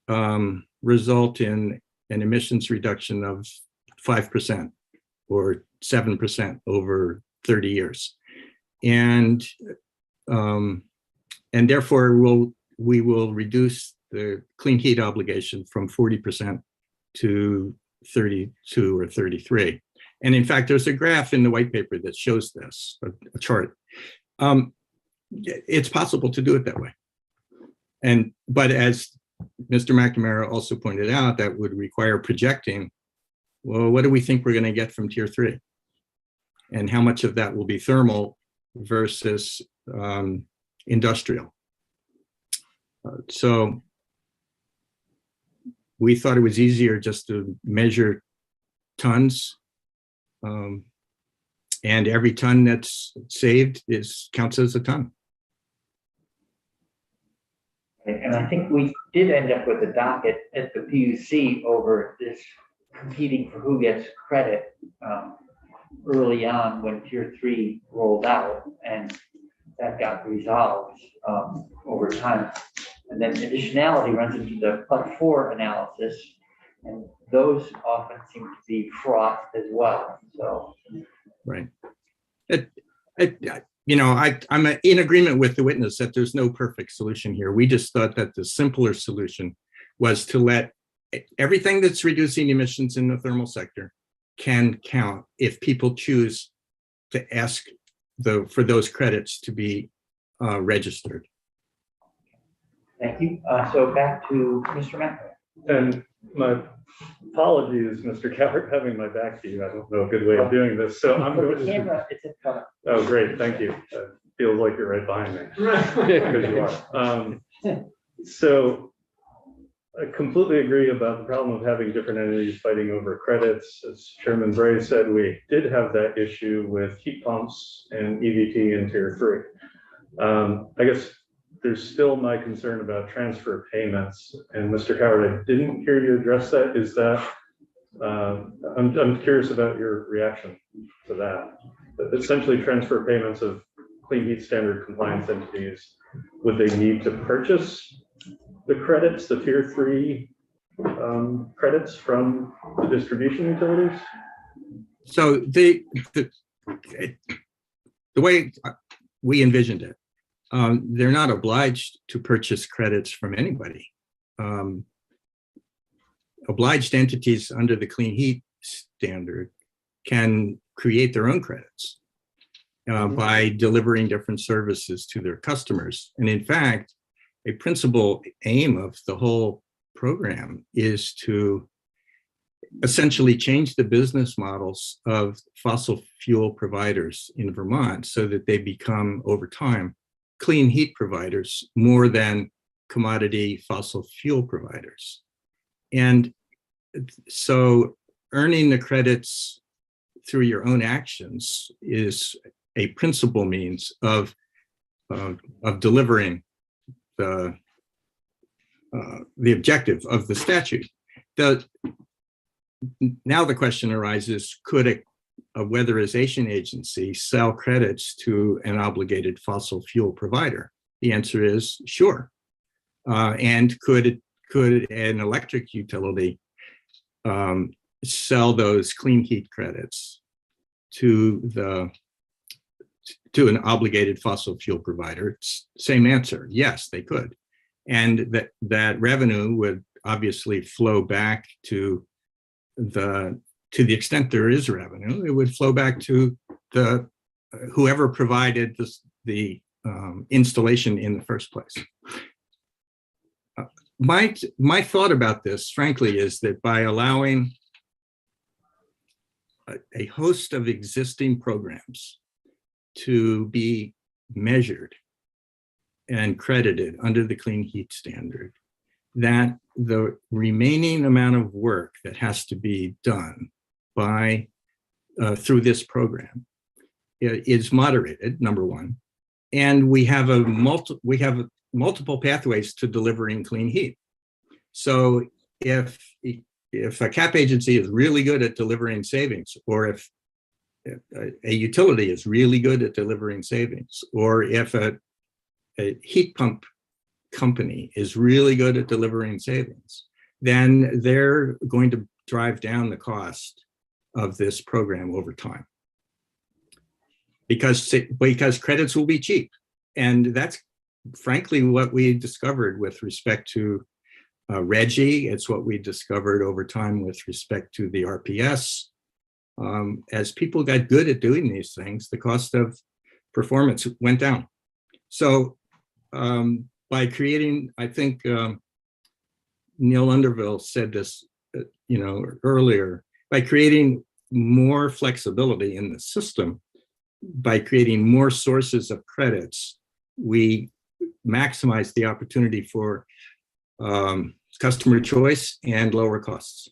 to result in an emissions reduction of 5% or 7% over 30 years. And therefore we will reduce the clean heat obligation from 40% to 32 or 33. And in fact, there's a graph in the white paper that shows this, a chart. It's possible to do it that way. But as Mr. McNamara also pointed out, that would require projecting, well, what do we think we're going to get from Tier 3? And how much of that will be thermal versus industrial? So we thought it was easier just to measure tons, and every ton that's saved counts as a ton. And I think we did end up with a docket at the PUC over this competing for who gets credit early on when Tier 3 rolled out, and that got resolved over time. And then additionality runs into the but-for analysis, and those often seem to be fraught as well. So, right. I'm in agreement with the witness that there's no perfect solution here. We just thought that the simpler solution was to let everything that's reducing emissions in the thermal sector can count if people choose to ask for those credits to be registered. thank you. So back to Mr. McNamara. And my apologies, Mr. Cowart, having my back to you. I don't know a good way of doing this. So I'm For going the to. camera, it's in front of. Oh, great. Thank you. Feels like you're right behind me. Because you are. So I completely agree about the problem of having different entities fighting over credits. As Chairman Bray said, we did have that issue with heat pumps and EVT in Tier 3. I guess there's still my concern about transfer payments. And Mr. Cowart, I didn't hear you address that. Is that, I'm curious about your reaction to that. Essentially transfer payments of clean heat standard compliance entities, would they need to purchase the credits, the Tier 3 credits from the distribution utilities? So the way we envisioned it, they're not obliged to purchase credits from anybody. Obliged entities under the clean heat standard can create their own credits by delivering different services to their customers. And in fact, a principal aim of the whole program is to essentially change the business models of fossil fuel providers in Vermont so that they become, over time, clean heat providers more than commodity fossil fuel providers. And so earning the credits through your own actions is a principal means of delivering the objective of the statute. Now the question arises, could a weatherization agency sell credits to an obligated fossil fuel provider? The answer is sure. And could an electric utility sell those clean heat credits to an obligated fossil fuel provider? Same answer, yes, they could. And that revenue would obviously flow back to the extent there is revenue, it would flow back to whoever provided the installation in the first place. My thought about this, frankly, is that by allowing a host of existing programs to be measured and credited under the clean heat standard, that the remaining amount of work that has to be done by through this program is moderated, number one, and we have multiple pathways to delivering clean heat. So if a cap agency is really good at delivering savings, or if a utility is really good at delivering savings, or if a heat pump company is really good at delivering savings, then they're going to drive down the cost of this program over time. Because credits will be cheap. And that's frankly what we discovered with respect to RGGI. It's what we discovered over time with respect to the RPS. As people got good at doing these things, the cost of performance went down. So by creating, I think Neil Underville said this, earlier, by creating more flexibility in the system, by creating more sources of credits, we maximize the opportunity for customer choice and lower costs.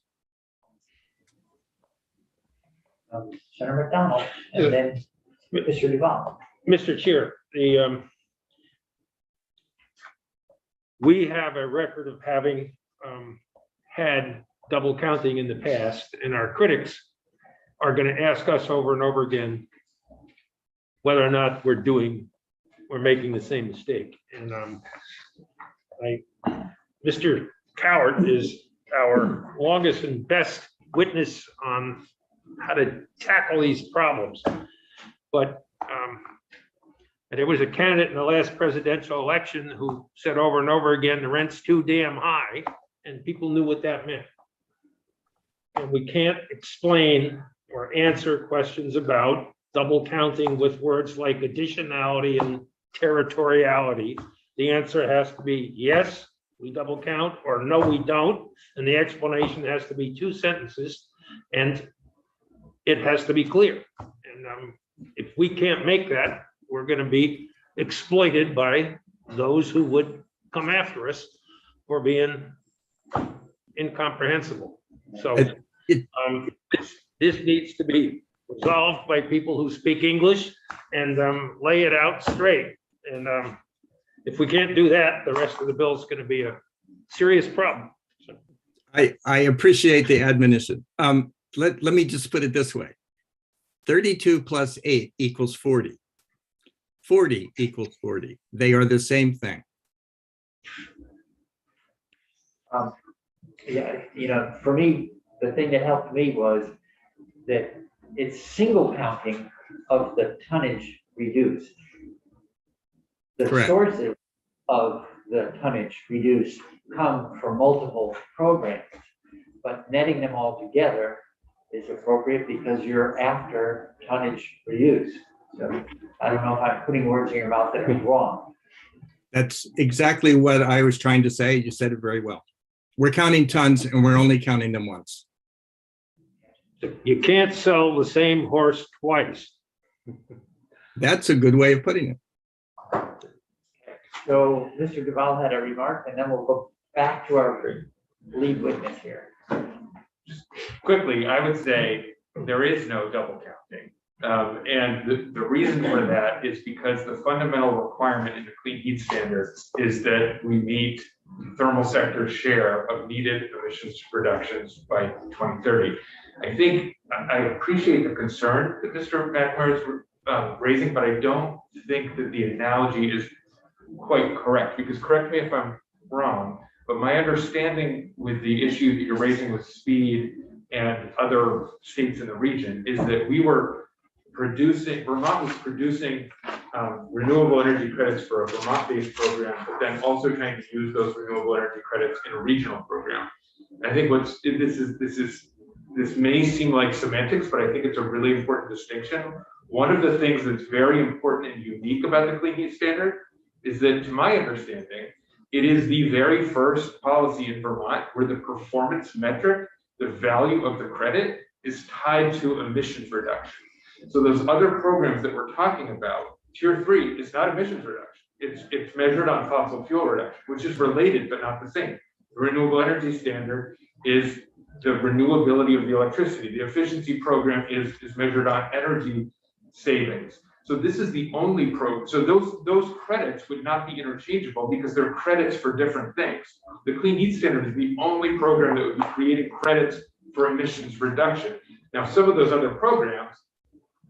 Senator McDonald, and then Mr. Duval. Mr. Chair, we have a record of having had double counting in the past, and our critics are going to ask us over and over again whether or not we're making the same mistake. And Mr. Coward is our longest and best witness on how to tackle these problems. But there was a candidate in the last presidential election who said over and over again, the rent's too damn high, and people knew what that meant. And we can't explain or answer questions about double counting with words like additionality and territoriality. The answer has to be yes, we double count, or no, we don't. And the explanation has to be 2 sentences, and it has to be clear. And if we can't make that, we're going to be exploited by those who would come after us for being incomprehensible. So this needs to be resolved by people who speak English and lay it out straight. And if we can't do that, the rest of the bill is going to be a serious problem. So. I appreciate the admonition. Let me just put it this way. 32 plus 8 equals 40. 40 equals 40. They are the same thing. Yeah, for me, the thing that helped me was that it's single counting of the tonnage reduced. The Correct. Sources of the tonnage reduced come from multiple programs, but netting them all together is appropriate because you're after tonnage reuse. So I don't know if I'm putting words in your mouth that are wrong. That's exactly what I was trying to say. You said it very well. We're counting tons and we're only counting them once. You can't sell the same horse twice. That's a good way of putting it. So Mr. Duval had a remark, and then we'll go back to our lead witness here. Quickly, I would say there is no double counting. And the reason for that is because the fundamental requirement in the clean heat standard is that we meet the thermal sector's share of needed emissions reductions by 2030. I think I appreciate the concern that Mr. McNamara is raising, but I don't think that the analogy is quite correct, because correct me if I'm wrong, but my understanding with the issue that you're raising with speed and other states in the region is that Vermont was producing renewable energy credits for a Vermont-based program, but then also trying to use those renewable energy credits in a regional program. I think this may seem like semantics, but I think it's a really important distinction. One of the things that's very important and unique about the clean heat standard is that, to my understanding, it is the very first policy in Vermont where the performance metric, the value of the credit, is tied to emissions reduction. So those other programs that we're talking about, tier 3 is not emissions reduction. It's measured on fossil fuel reduction, which is related but not the same. The renewable energy standard is the renewability of the electricity. The efficiency program is measured on energy savings. So this is the only so those credits would not be interchangeable because they're credits for different things. The Clean Heat Standard is the only program that would be creating credits for emissions reduction. Now, some of those other programs,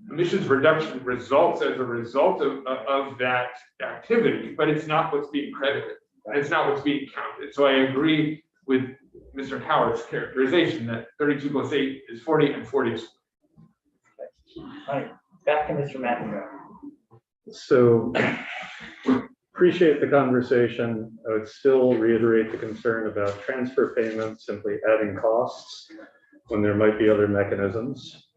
emissions reduction results as a result of that activity, but it's not what's being credited. It's not what's being counted. So I agree with Mr. Howard's characterization that 32 plus 8 is 40 and 40 is. All right, back to Mr. McNamara. So appreciate the conversation. I would still reiterate the concern about transfer payments, simply adding costs when there might be other mechanisms.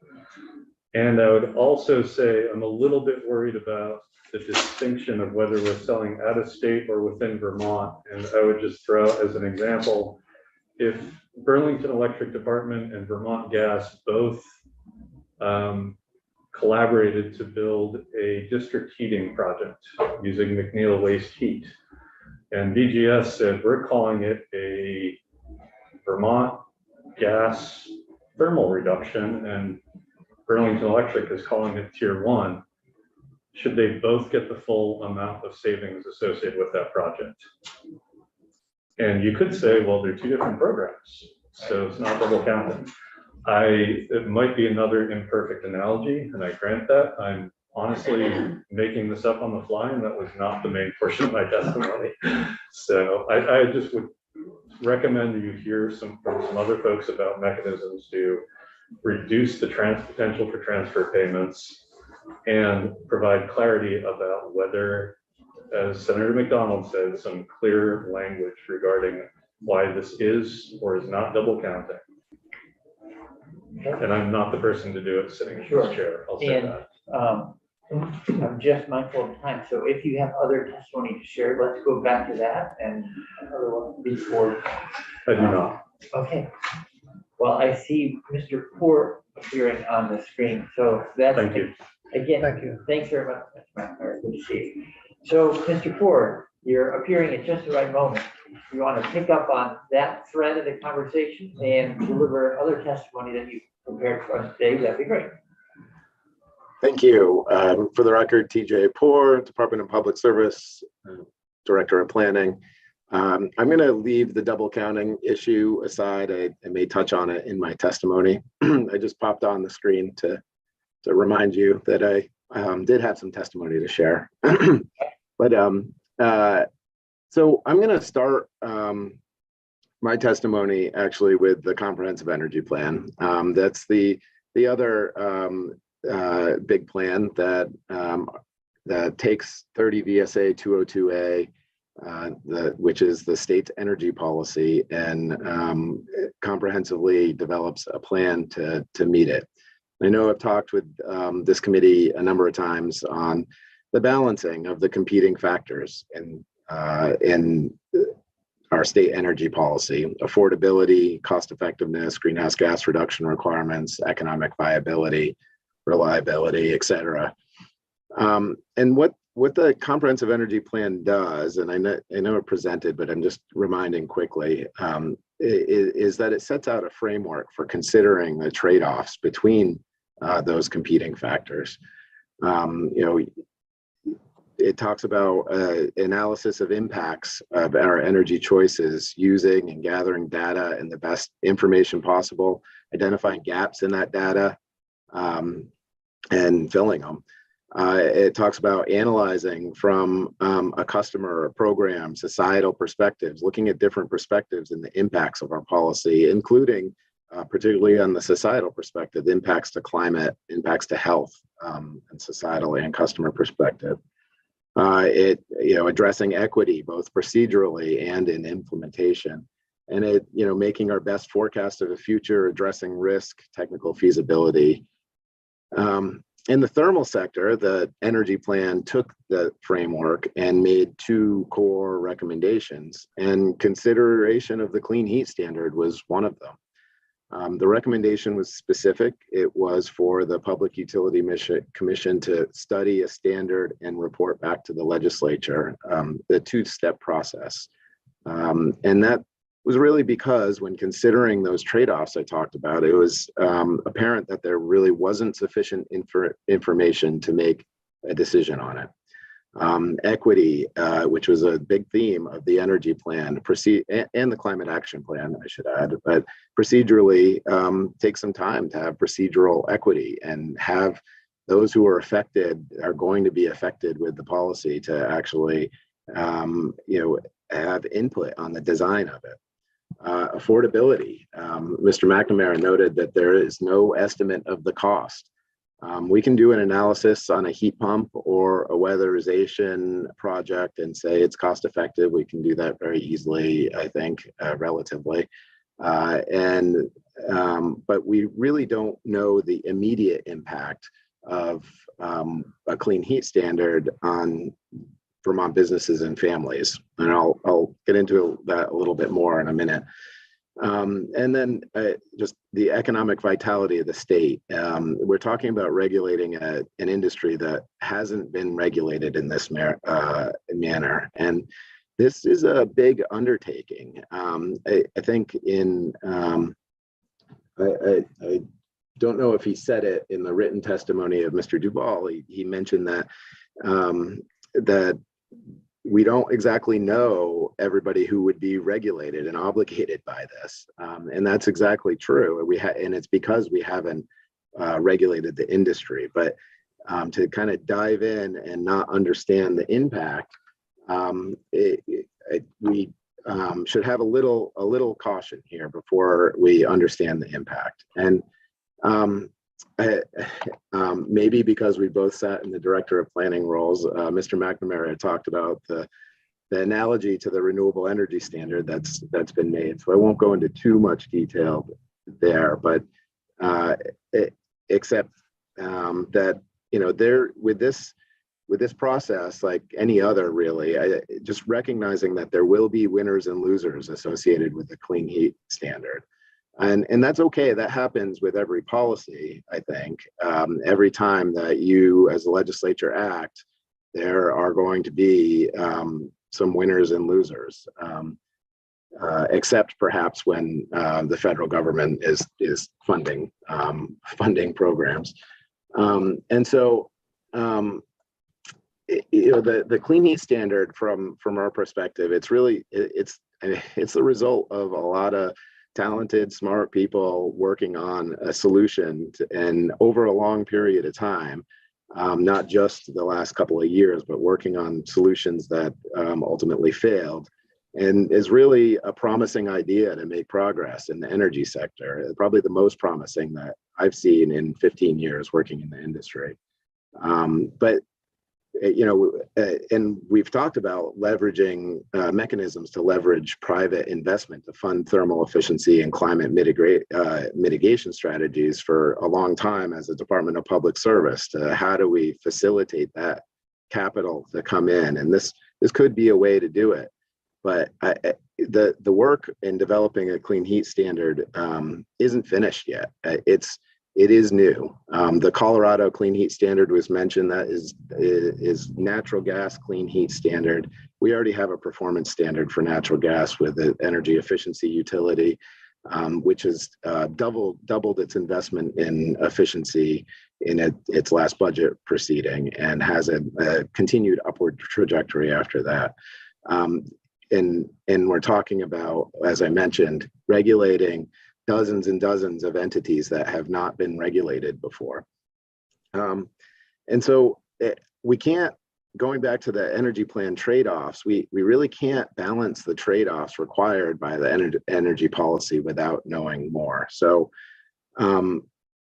And I would also say I'm a little bit worried about the distinction of whether we're selling out of state or within Vermont. And I would just throw out as an example, if Burlington Electric Department and Vermont Gas both collaborated to build a district heating project using McNeil waste heat, and BGS said, we're calling it a Vermont gas thermal reduction, and Burlington Electric is calling it tier 1, should they both get the full amount of savings associated with that project? And you could say, well, they're 2 different programs, so it's not double counting. It might be another imperfect analogy, and I grant that. I'm honestly making this up on the fly, and that was not the main portion of my testimony. So I just would recommend you hear from some other folks about mechanisms to reduce the potential for transfer payments and provide clarity about whether, as Senator McDonald said, some clear language regarding why this is or is not double counting. And I'm not the person to do it sitting in this chair. I'll say that. I'm just mindful of time. So if you have other testimony to share, let's go back to that and another one before. I do not. Okay. Well, I see Mr. Poor appearing on the screen. So that's. Thank you. Again, thank you. Thanks very much, Mr. McNamara. Good to see you. So, Mr. Poor, you're appearing at just the right moment. You want to pick up on that thread of the conversation and deliver other testimony that you prepared for us today. That'd be great. Thank you. For the record, TJ Poor, Department of Public Service, Director of Planning. I'm going to leave the double counting issue aside. I may touch on it in my testimony. I just popped on the screen to remind you that I did have some testimony to share. But so I'm going to start my testimony actually with the comprehensive energy plan. That's the other big plan that takes 30 VSA 202A, which is the state's energy policy, and comprehensively develops a plan to meet it. I know I've talked with this committee a number of times on the balancing of the competing factors in our state energy policy: affordability, cost effectiveness, greenhouse gas reduction requirements, economic viability, reliability, et cetera. And what the comprehensive energy plan does, and I know it presented, but I'm just reminding quickly, is that it sets out a framework for considering the trade-offs between those competing factors. It talks about analysis of impacts of our energy choices, using and gathering data and the best information possible, identifying gaps in that data, and filling them. It talks about analyzing from a customer, a program, societal perspectives, looking at different perspectives and the impacts of our policy, including particularly on the societal perspective, impacts to climate, impacts to health, and societal and customer perspective. Addressing equity, both procedurally and in implementation, and making our best forecast of the future, addressing risk, technical feasibility. In the thermal sector, the energy plan took the framework and made 2 core recommendations, and consideration of the clean heat standard was one of them. The recommendation was specific. It was for the Public Utility Commission to study a standard and report back to the legislature, the two-step process. And that was really because when considering those trade-offs I talked about, it was apparent that there really wasn't sufficient information to make a decision on it. Equity, which was a big theme of the energy plan, and the climate action plan, I should add, but procedurally takes some time to have procedural equity and have those who are affected, are going to be affected with the policy, to actually have input on the design of it. Affordability. Mr. McNamara noted that there is no estimate of the cost. We can do an analysis on a heat pump or a weatherization project and say it's cost effective. We can do that very easily, I think, relatively. But we really don't know the immediate impact of a clean heat standard on Vermont businesses and families. And I'll get into that a little bit more in a minute. And then just the economic vitality of the state. We're talking about regulating an industry that hasn't been regulated in this manner. And this is a big undertaking. I think I don't know if he said it in the written testimony of Mr. Duvall. He mentioned that that we don't exactly know everybody who would be regulated and obligated by this, and that's exactly true. And it's because we haven't regulated the industry. But to kind of dive in and not understand the impact, we should have a little caution here before we understand the impact. And maybe because we both sat in the director of planning roles, Mr. McNamara talked about the analogy to the renewable energy standard that's been made. So I won't go into too much detail there, but except that there with this process, like any other really, just recognizing that there will be winners and losers associated with the clean heat standard. And that's okay. That happens with every policy, I think. Every time that you as a legislature act, there are going to be some winners and losers, except perhaps when the federal government is funding programs. And so the clean heat standard from our perspective, it's the result of a lot of talented, smart people working on a solution and over a long period of time, not just the last couple of years, but working on solutions that ultimately failed, and is really a promising idea to make progress in the energy sector. Probably the most promising that I've seen in 15 years working in the industry. But and we've talked about leveraging mechanisms to leverage private investment to fund thermal efficiency and climate mitigation strategies for a long time as a Department of Public Service. How do we facilitate that capital to come in? And this could be a way to do it. But the work in developing a clean heat standard isn't finished yet. It is new. The Colorado Clean Heat Standard was mentioned. That is natural gas clean heat standard. We already have a performance standard for natural gas with the energy efficiency utility, which has doubled its investment in efficiency in its last budget proceeding and has a continued upward trajectory after that. And we're talking about, as I mentioned, regulating dozens and dozens of entities that have not been regulated before. And so we can't, going back to the energy plan trade-offs, we really can't balance the trade-offs required by the energy policy without knowing more. So,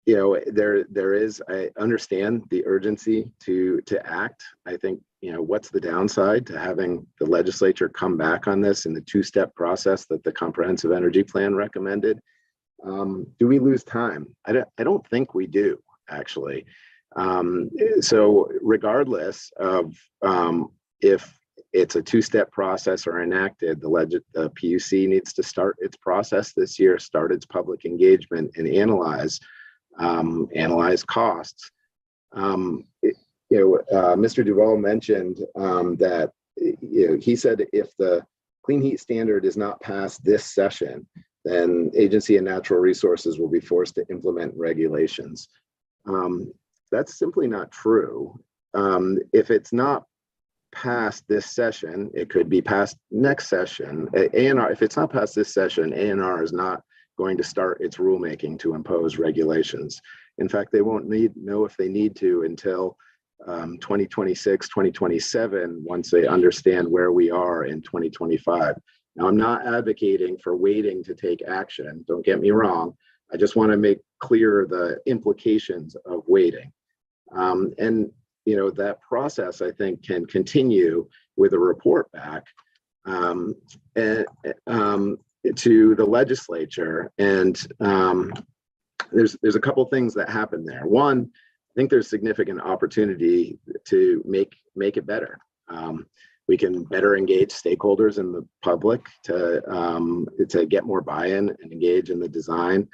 there is, I understand the urgency to act. I think, what's the downside to having the legislature come back on this in the two-step process that the comprehensive energy plan recommended? Do we lose time? I don't think we do, actually. So regardless of if it's a two-step process are enacted, the PUC needs to start its process this year, start its public engagement, and analyze costs. Mr. Duvall mentioned that he said if the clean heat standard is not passed this session, then Agency of Natural Resources will be forced to implement regulations. That's simply not true. If it's not passed this session, it could be passed next session. ANR, if it's not passed this session, ANR is not going to start its rulemaking to impose regulations. In fact, they won't know if they need to until 2026, 2027, once they understand where we are in 2025. Now, I'm not advocating for waiting to take action. Don't get me wrong. I just want to make clear the implications of waiting. And that process, I think, can continue with a report back to the legislature. And there's a couple things that happen there. One, I think there's significant opportunity to make it better. We can better engage stakeholders in the public to get more buy-in and engage in the design.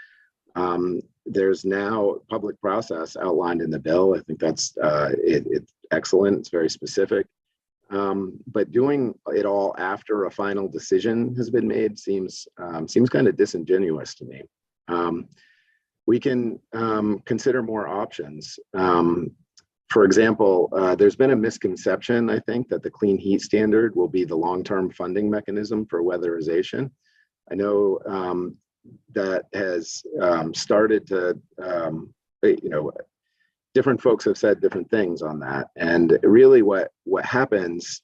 There's now a public process outlined in the bill. I think that's it's excellent. It's very specific. But doing it all after a final decision has been made seems kind of disingenuous to me. We can consider more options. For example, there's been a misconception, I think, that the clean heat standard will be the long-term funding mechanism for weatherization. I know that has started to, different folks have said different things on that. And really what happens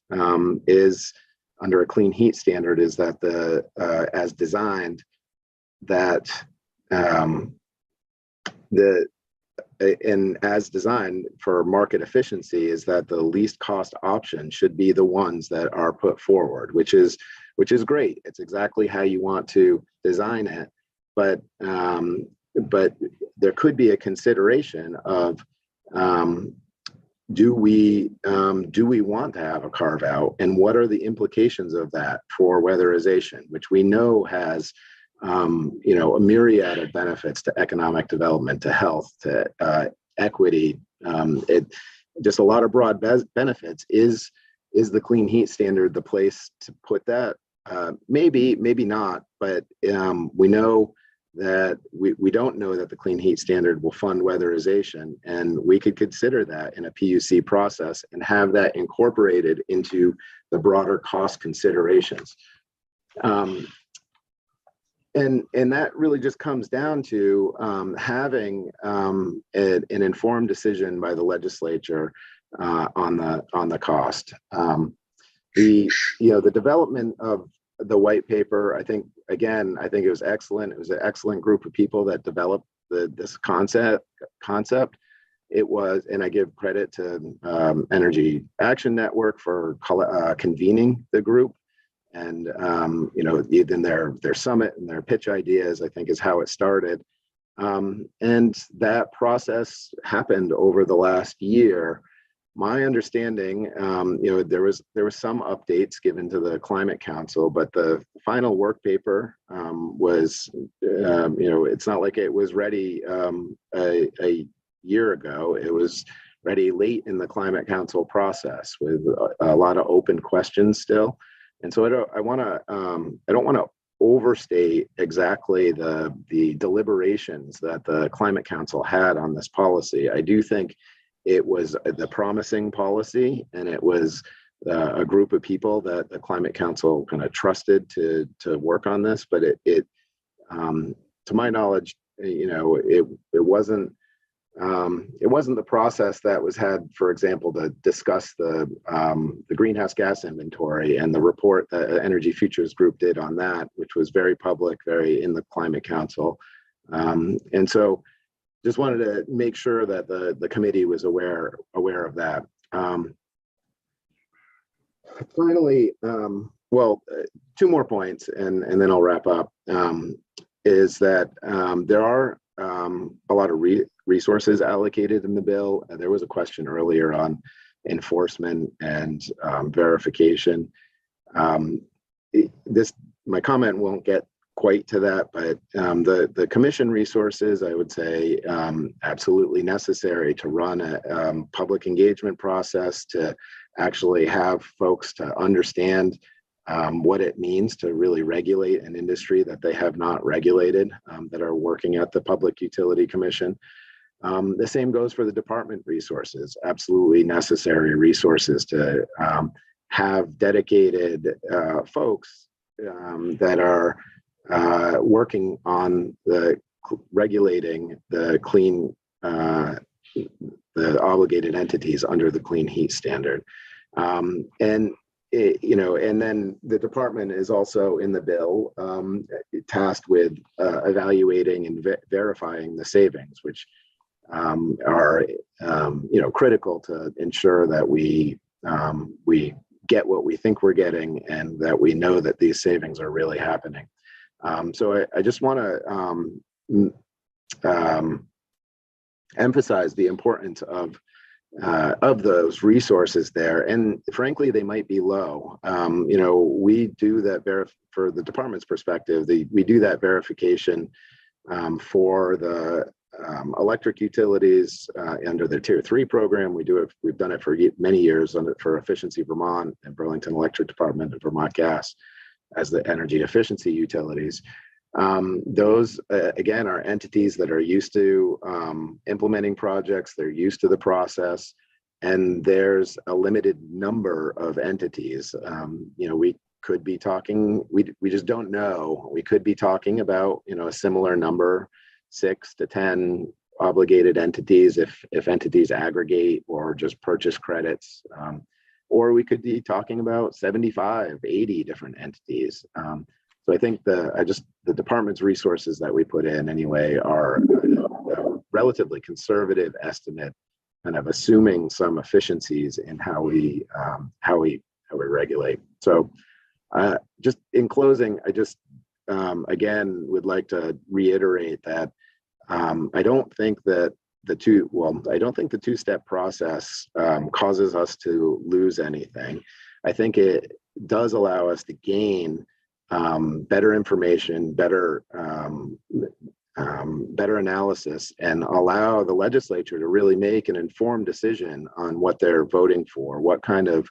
is under a clean heat standard is that as designed, that and as designed for market efficiency is that the least cost option should be the ones that are put forward, which is great. It's exactly how you want to design it, but there could be a consideration of do we want to have a carve out, and what are the implications of that for weatherization, which we know has a myriad of benefits to economic development, to health, to equity. Just a lot of broad benefits. Is the clean heat standard the place to put that? Maybe not, but we know that we don't know that the clean heat standard will fund weatherization, and we could consider that in a PUC process and have that incorporated into the broader cost considerations. And that really just comes down to having an informed decision by the legislature on the cost. The development of the white paper, I think it was excellent. It was an excellent group of people that developed this concept. It was, and I give credit to Energy Action Network for convening the group. And even their summit and their pitch ideas, I think, is how it started. And that process happened over the last year. My understanding, there was some updates given to the Climate Council, but the final work paper was, it's not like it was ready a year ago. It was ready late in the Climate Council process with a lot of open questions still. And so I don't want to overstate exactly the deliberations that the Climate Council had on this policy. I do think it was the promising policy, and it was a group of people that the Climate Council kind of trusted to work on this. But it to my knowledge, it wasn't the process that was had, for example, to discuss the greenhouse gas inventory and the report that Energy Futures Group did on that, which was very public, very in the Climate Council. And so just wanted to make sure that the committee was aware of that. Finally, two more points, and then I'll wrap up, is that there are a lot of resources allocated in the bill. There was a question earlier on enforcement and verification. My comment won't get quite to that, but the commission resources, I would say, absolutely necessary to run a public engagement process, to actually have folks to understand what it means to really regulate an industry that they have not regulated, that are working at the Public Utility Commission. The same goes for the department resources, absolutely necessary resources to have dedicated folks that are working on regulating the clean, the obligated entities under the clean heat standard. And then the department is also in the bill tasked with evaluating and verifying the savings, which are critical to ensure that we get what we think we're getting and that we know that these savings are really happening. So I just want to emphasize the importance of those resources there. And frankly, they might be low. We do that for the department's perspective, we do that verification for the electric utilities under the Tier 3 program. We've done it for many years for Efficiency Vermont and Burlington Electric Department and Vermont Gas as the energy efficiency utilities. Those, again, are entities that are used to implementing projects. They're used to the process, and there's a limited number of entities. We could be talking, we just don't know. We could be talking about, a similar number, 6 to 10 obligated entities if entities aggregate or just purchase credits. Or we could be talking about 75, 80 different entities. So I think the department's resources that we put in anyway are a relatively conservative estimate, kind of assuming some efficiencies in how we regulate. So just in closing, I just again would like to reiterate that I don't think that the two-step process causes us to lose anything. I think it does allow us to gain better information, better analysis, and allow the legislature to really make an informed decision on what they're voting for, what kind of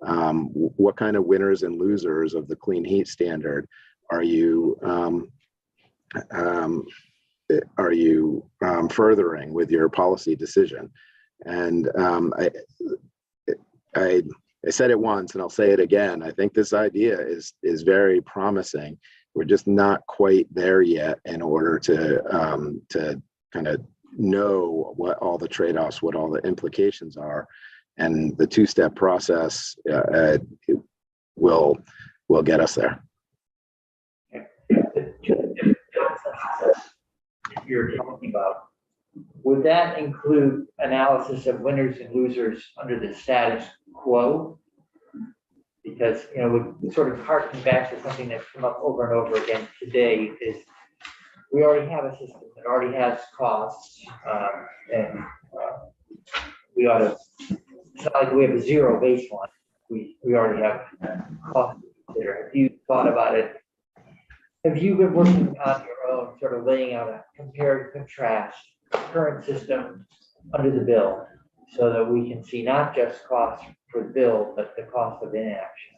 winners and losers of the clean heat standard are you furthering with your policy decision. And I said it once and I'll say it again. I think this idea is very promising. We're just not quite there yet in order to kind of know what all the trade-offs, what all the implications are. And the two-step process will get us there. You're talking about, would that include analysis of winners and losers under the status quo? Because we sort of harken back to something that's come up over and over again today, is we already have a system that already has costs, and we ought to, it's not like we have a zero baseline. We already have costs to consider. Have you thought about it? Have you been working on your own, sort of laying out a compare and contrast current system under the bill, so that we can see not just costs for the bill, but the cost of inaction?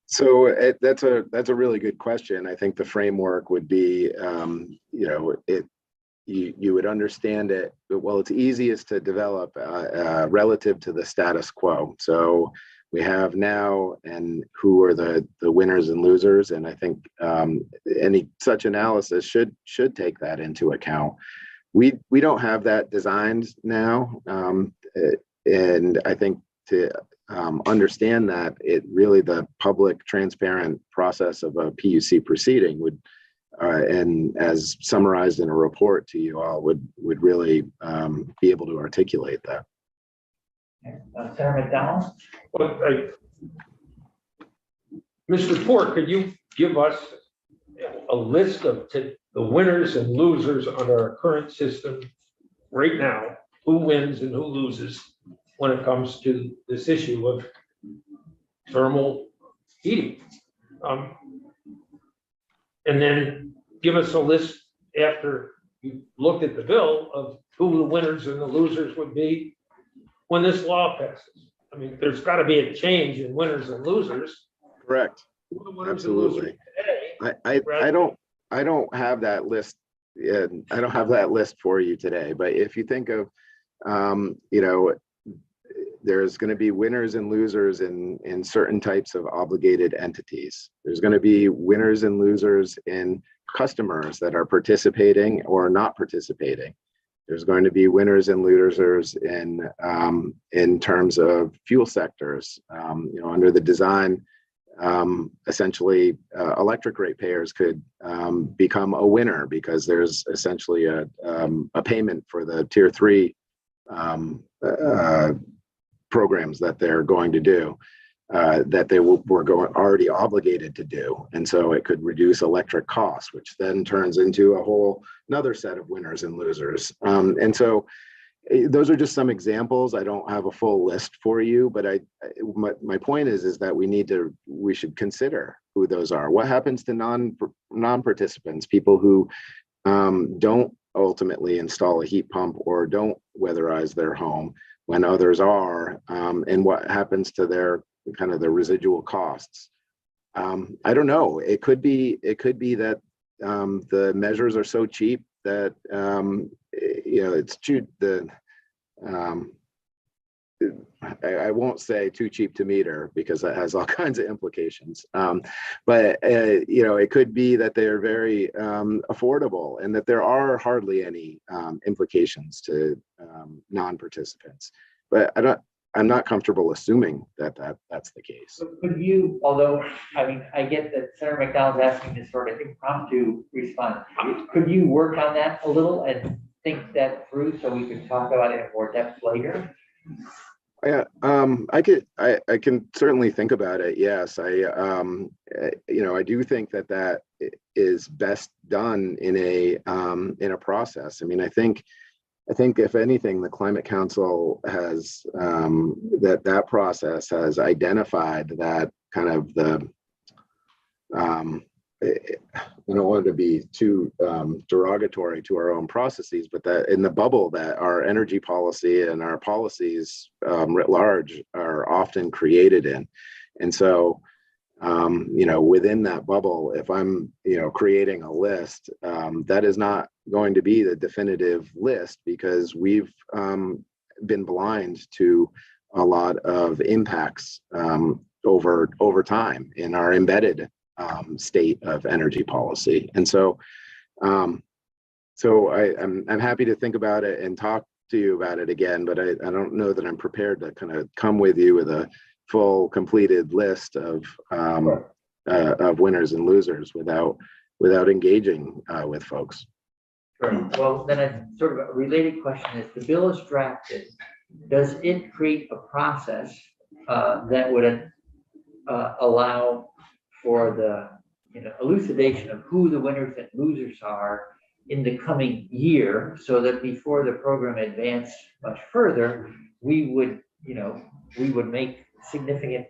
So that's a really good question. I think the framework would be, you would understand it. Well, it's easiest to develop relative to the status quo. So we have now, and who are the winners and losers, and I think any such analysis should take that into account. We don't have that designed now, and I think to understand that, it really, the public transparent process of a PUC proceeding would, and as summarized in a report to you all, would really be able to articulate that. Senator McDonald? Well, Mr. Port, could you give us a list of the winners and losers under our current system right now? Who wins and who loses? when it comes to this issue of thermal heating. And then give us a list after you looked at the bill of who the winners and the losers would be when this law passes. I mean, there's got to be a change in winners and losers. Correct. Who the winners and losers Absolutely. today? I don't have that list. I don't have that list for you today, but if you think of, you know, there's going to be winners and losers in certain types of obligated entities. There's going to be winners and losers in customers that are participating or not participating. There's going to be winners and losers in terms of fuel sectors. You know, under the design, essentially, electric ratepayers could become a winner because there's essentially a payment for the tier 3 programs that they're going to do, that they were already obligated to do. And so it could reduce electric costs, which then turns into a whole another set of winners and losers. And so those are just some examples. I don't have a full list for you, but my point is that we should consider who those are. What happens to non-participants, people who don't ultimately install a heat pump or don't weatherize their home when others are, and what happens to their kind of the residual costs? I don't know. It could be that the measures are so cheap that you know, it's cheap. I won't say too cheap to meter because that has all kinds of implications. But you know, it could be that they're very affordable and that there are hardly any implications to non-participants. But I'm not comfortable assuming that that's the case. So could you, although, I mean, I get that Senator McDonald's asking this sort of impromptu response, could you work on that a little and think that through so we can talk about it in more depth later? Yeah, I can certainly think about it. Yes, you know, I do think that is best done in a process. I mean, I think if anything, the Climate Council has that process has identified that kind of the I don't want to be too derogatory to our own processes, but that in the bubble that our energy policy and our policies writ large are often created in. And so, you know, within that bubble, if I'm, you know, creating a list, that is not going to be the definitive list because we've been blind to a lot of impacts over time in our embedded state of energy policy. And so, I'm happy to think about it and talk to you about it again, but I don't know that I'm prepared to kind of come with you with a full completed list of winners and losers without engaging with folks. Sure. Well, then a sort of a related question is, the bill is drafted. Does it create a process that would allow for the, you know, elucidation of who the winners and losers are in the coming year, so that before the program advanced much further, we would make significant,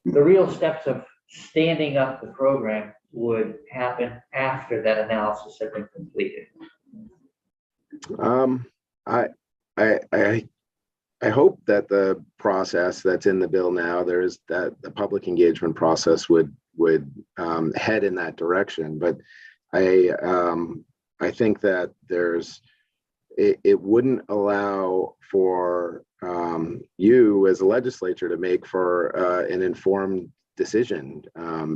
the real steps of standing up the program would happen after that analysis had been completed? I hope that the process that's in the bill now, there's that the public engagement process would head in that direction. But I think that it wouldn't allow for you as a legislature to make for an informed decision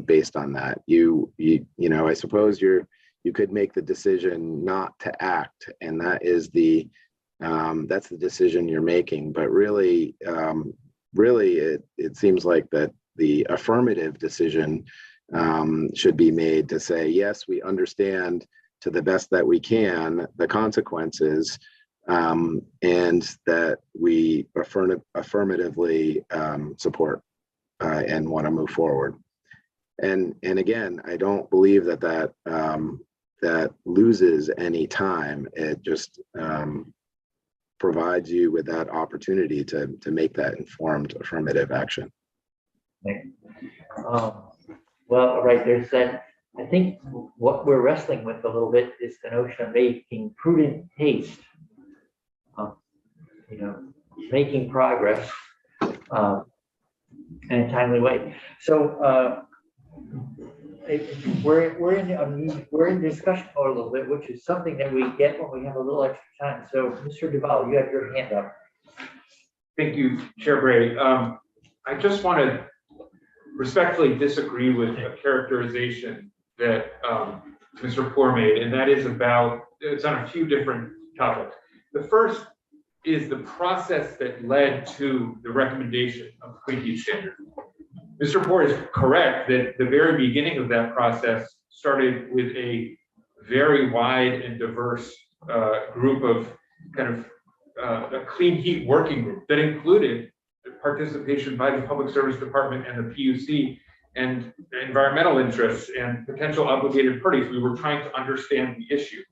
based on that. You know, I suppose you could make the decision not to act, and that is that's the decision you're making. But really, it seems like that the affirmative decision should be made to say, yes, we understand to the best that we can the consequences, and that we affirmatively support and want to move forward. And again, I don't believe that loses any time. It just provides you with that opportunity to make that informed affirmative action. Well, all right, there's that. I think what we're wrestling with a little bit is the notion of making prudent haste. Making progress in a timely way. So we're in discussion mode a little bit, which is something that we get when we have a little extra time. So, Mr. Duval, you have your hand up. Thank you, Chair Bray. I just want to respectfully disagree with a characterization that Mr. Poor made, and that is it's on a few different topics. The first is the process that led to the recommendation of the clean heat standard. Mr. Poor is correct that the very beginning of that process started with a very wide and diverse group of a clean heat working group that included participation by the Public Service Department and the PUC and environmental interests and potential obligated parties. We were trying to understand the issue.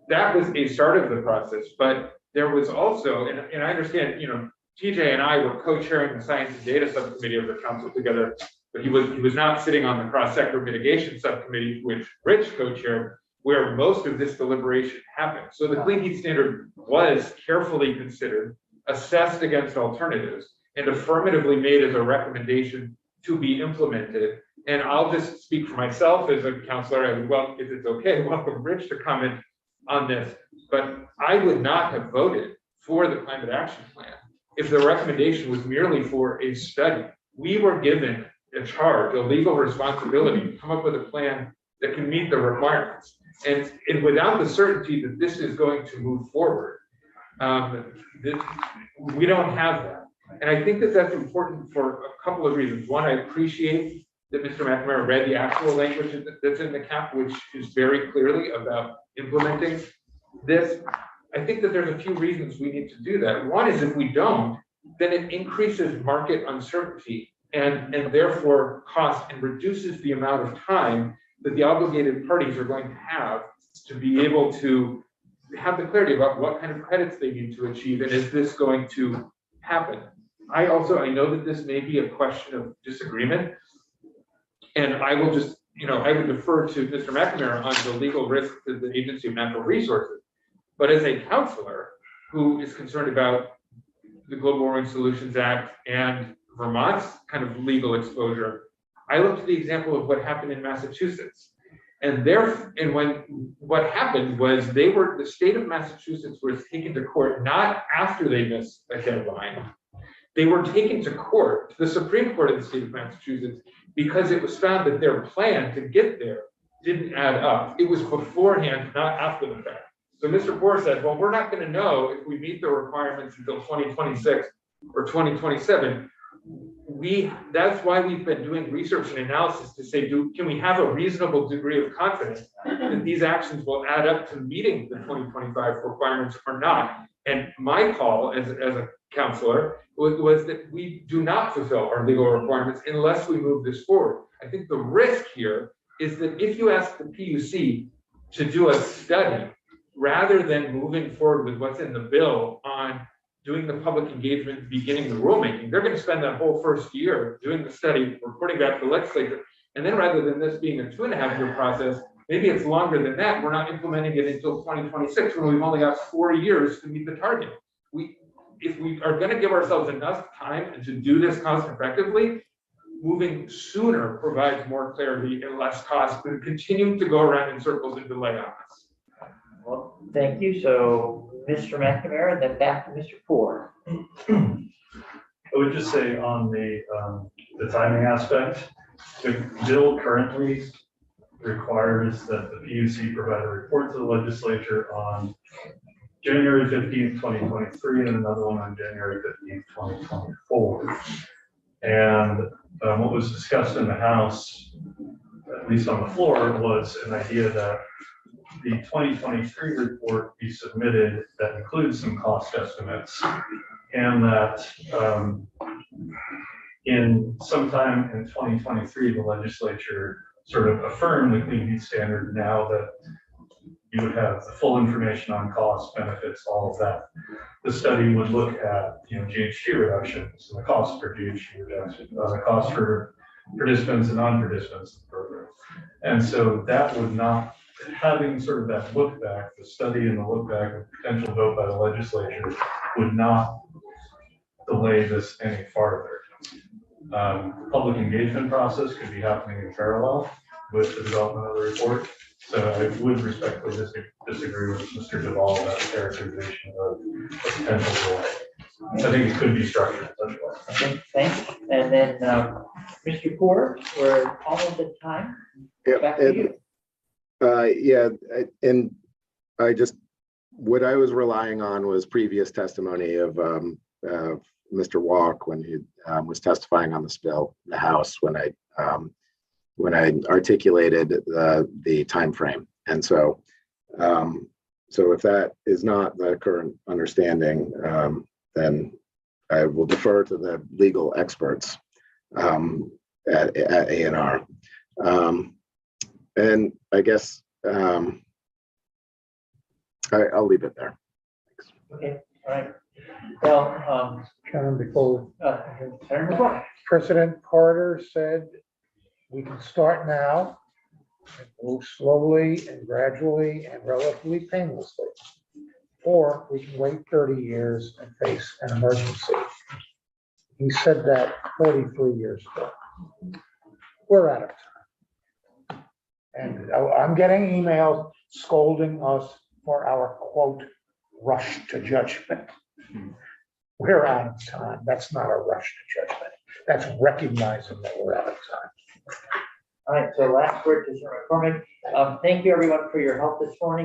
That was a start of the process, but there was also, and I understand, TJ and I were co-chairing the Science and Data Subcommittee of the Council together, but he was not sitting on the Cross-Sector Mitigation Subcommittee, which Rich co-chaired, where most of this deliberation happened. So the Clean Heat Standard was carefully considered, assessed against alternatives, and affirmatively made as a recommendation to be implemented. And I'll just speak for myself as a counselor. I would, if it's okay, welcome Rich to comment on this, but I would not have voted for the climate action plan if the recommendation was merely for a study. We were given a charge, a legal responsibility to come up with a plan that can meet the requirements. And without the certainty that this is going to move forward, we don't have that. And I think that that's important for a couple of reasons. One, I appreciate that Mr. McNamara read the actual language that's in the CAP, which is very clearly about implementing this. I think that there's a few reasons we need to do that. One is if we don't, then it increases market uncertainty and therefore cost and reduces the amount of time that the obligated parties are going to have to be able to have the clarity about what kind of credits they need to achieve and is this going to happen. I know that this may be a question of disagreement, and I will just, I would defer to Mr. McNamara on the legal risk to the Agency of Natural Resources. But as a counselor who is concerned about the Global Warming Solutions Act and Vermont's kind of legal exposure, I looked at the example of what happened in Massachusetts. What happened was the state of Massachusetts was taken to court not after they missed a deadline. They were taken to court, to the Supreme Court of the state of Massachusetts, because it was found that their plan to get there didn't add up. It was beforehand, not after the fact. So Mr. Poor said, well, we're not going to know if we meet the requirements until 2026 or 2027. That's why we've been doing research and analysis to say, can we have a reasonable degree of confidence that these actions will add up to meeting the 2025 requirements or not? And my call as a counselor was that we do not fulfill our legal requirements unless we move this forward. I think the risk here is that if you ask the PUC to do a study, rather than moving forward with what's in the bill on doing the public engagement, beginning the rulemaking, they're going to spend that whole first year doing the study, reporting back to the legislature. And then rather than this being a 2.5-year process, maybe it's longer than that. We're not implementing it until 2026 when we've only got 4 years to meet the target. If we are going to give ourselves enough time to do this cost effectively, moving sooner provides more clarity and less cost than continuing to go around in circles and delay on us. Well, thank you. So, Mr. McNamara, and then back to Mr. Poor. I would just say on the timing aspect, the bill currently requires that the PUC provide a report to the legislature on January 15th, 2023, and another one on January 15th, 2024. And what was discussed in the House, at least on the floor, was an idea that the 2023 report be submitted that includes some cost estimates, and that in sometime in 2023, the legislature sort of affirmed the clean heat standard now that you would have the full information on costs, benefits, all of that. The study would look at, GHG reductions and the cost for GHG reduction, the cost for participants and non-participants in the program. And so that would not, having sort of that look back, the study and the look back of potential vote by the legislature would not delay this any farther. Public engagement process could be happening in parallel with the development of the report. So I would respectfully disagree with Mr. Duvall about the characterization of a potential delay. I think it could be structured in such a way. Okay, thanks. And then, Mr. Porter, we're almost at time. Back to you. And I just, what I was relying on was previous testimony of Mr. Walk when he was testifying on the spill in the House when I articulated the time frame. And so, so if that is not the current understanding, then I will defer to the legal experts at A&R. And I guess I'll leave it there. Thanks. Okay, all right. Well, Chairman, before Senator McCoy. President Carter said we can start now and move slowly and gradually and relatively painlessly, or we can wait 30 years and face an emergency. He said that 43 years ago. We're out of time. And I'm getting emails scolding us for our, quote, rush to judgment. We're out of time. That's not a rush to judgment. That's recognizing that we're out of time. All right, so last word to Senator McCormick. Thank you everyone for your help this morning.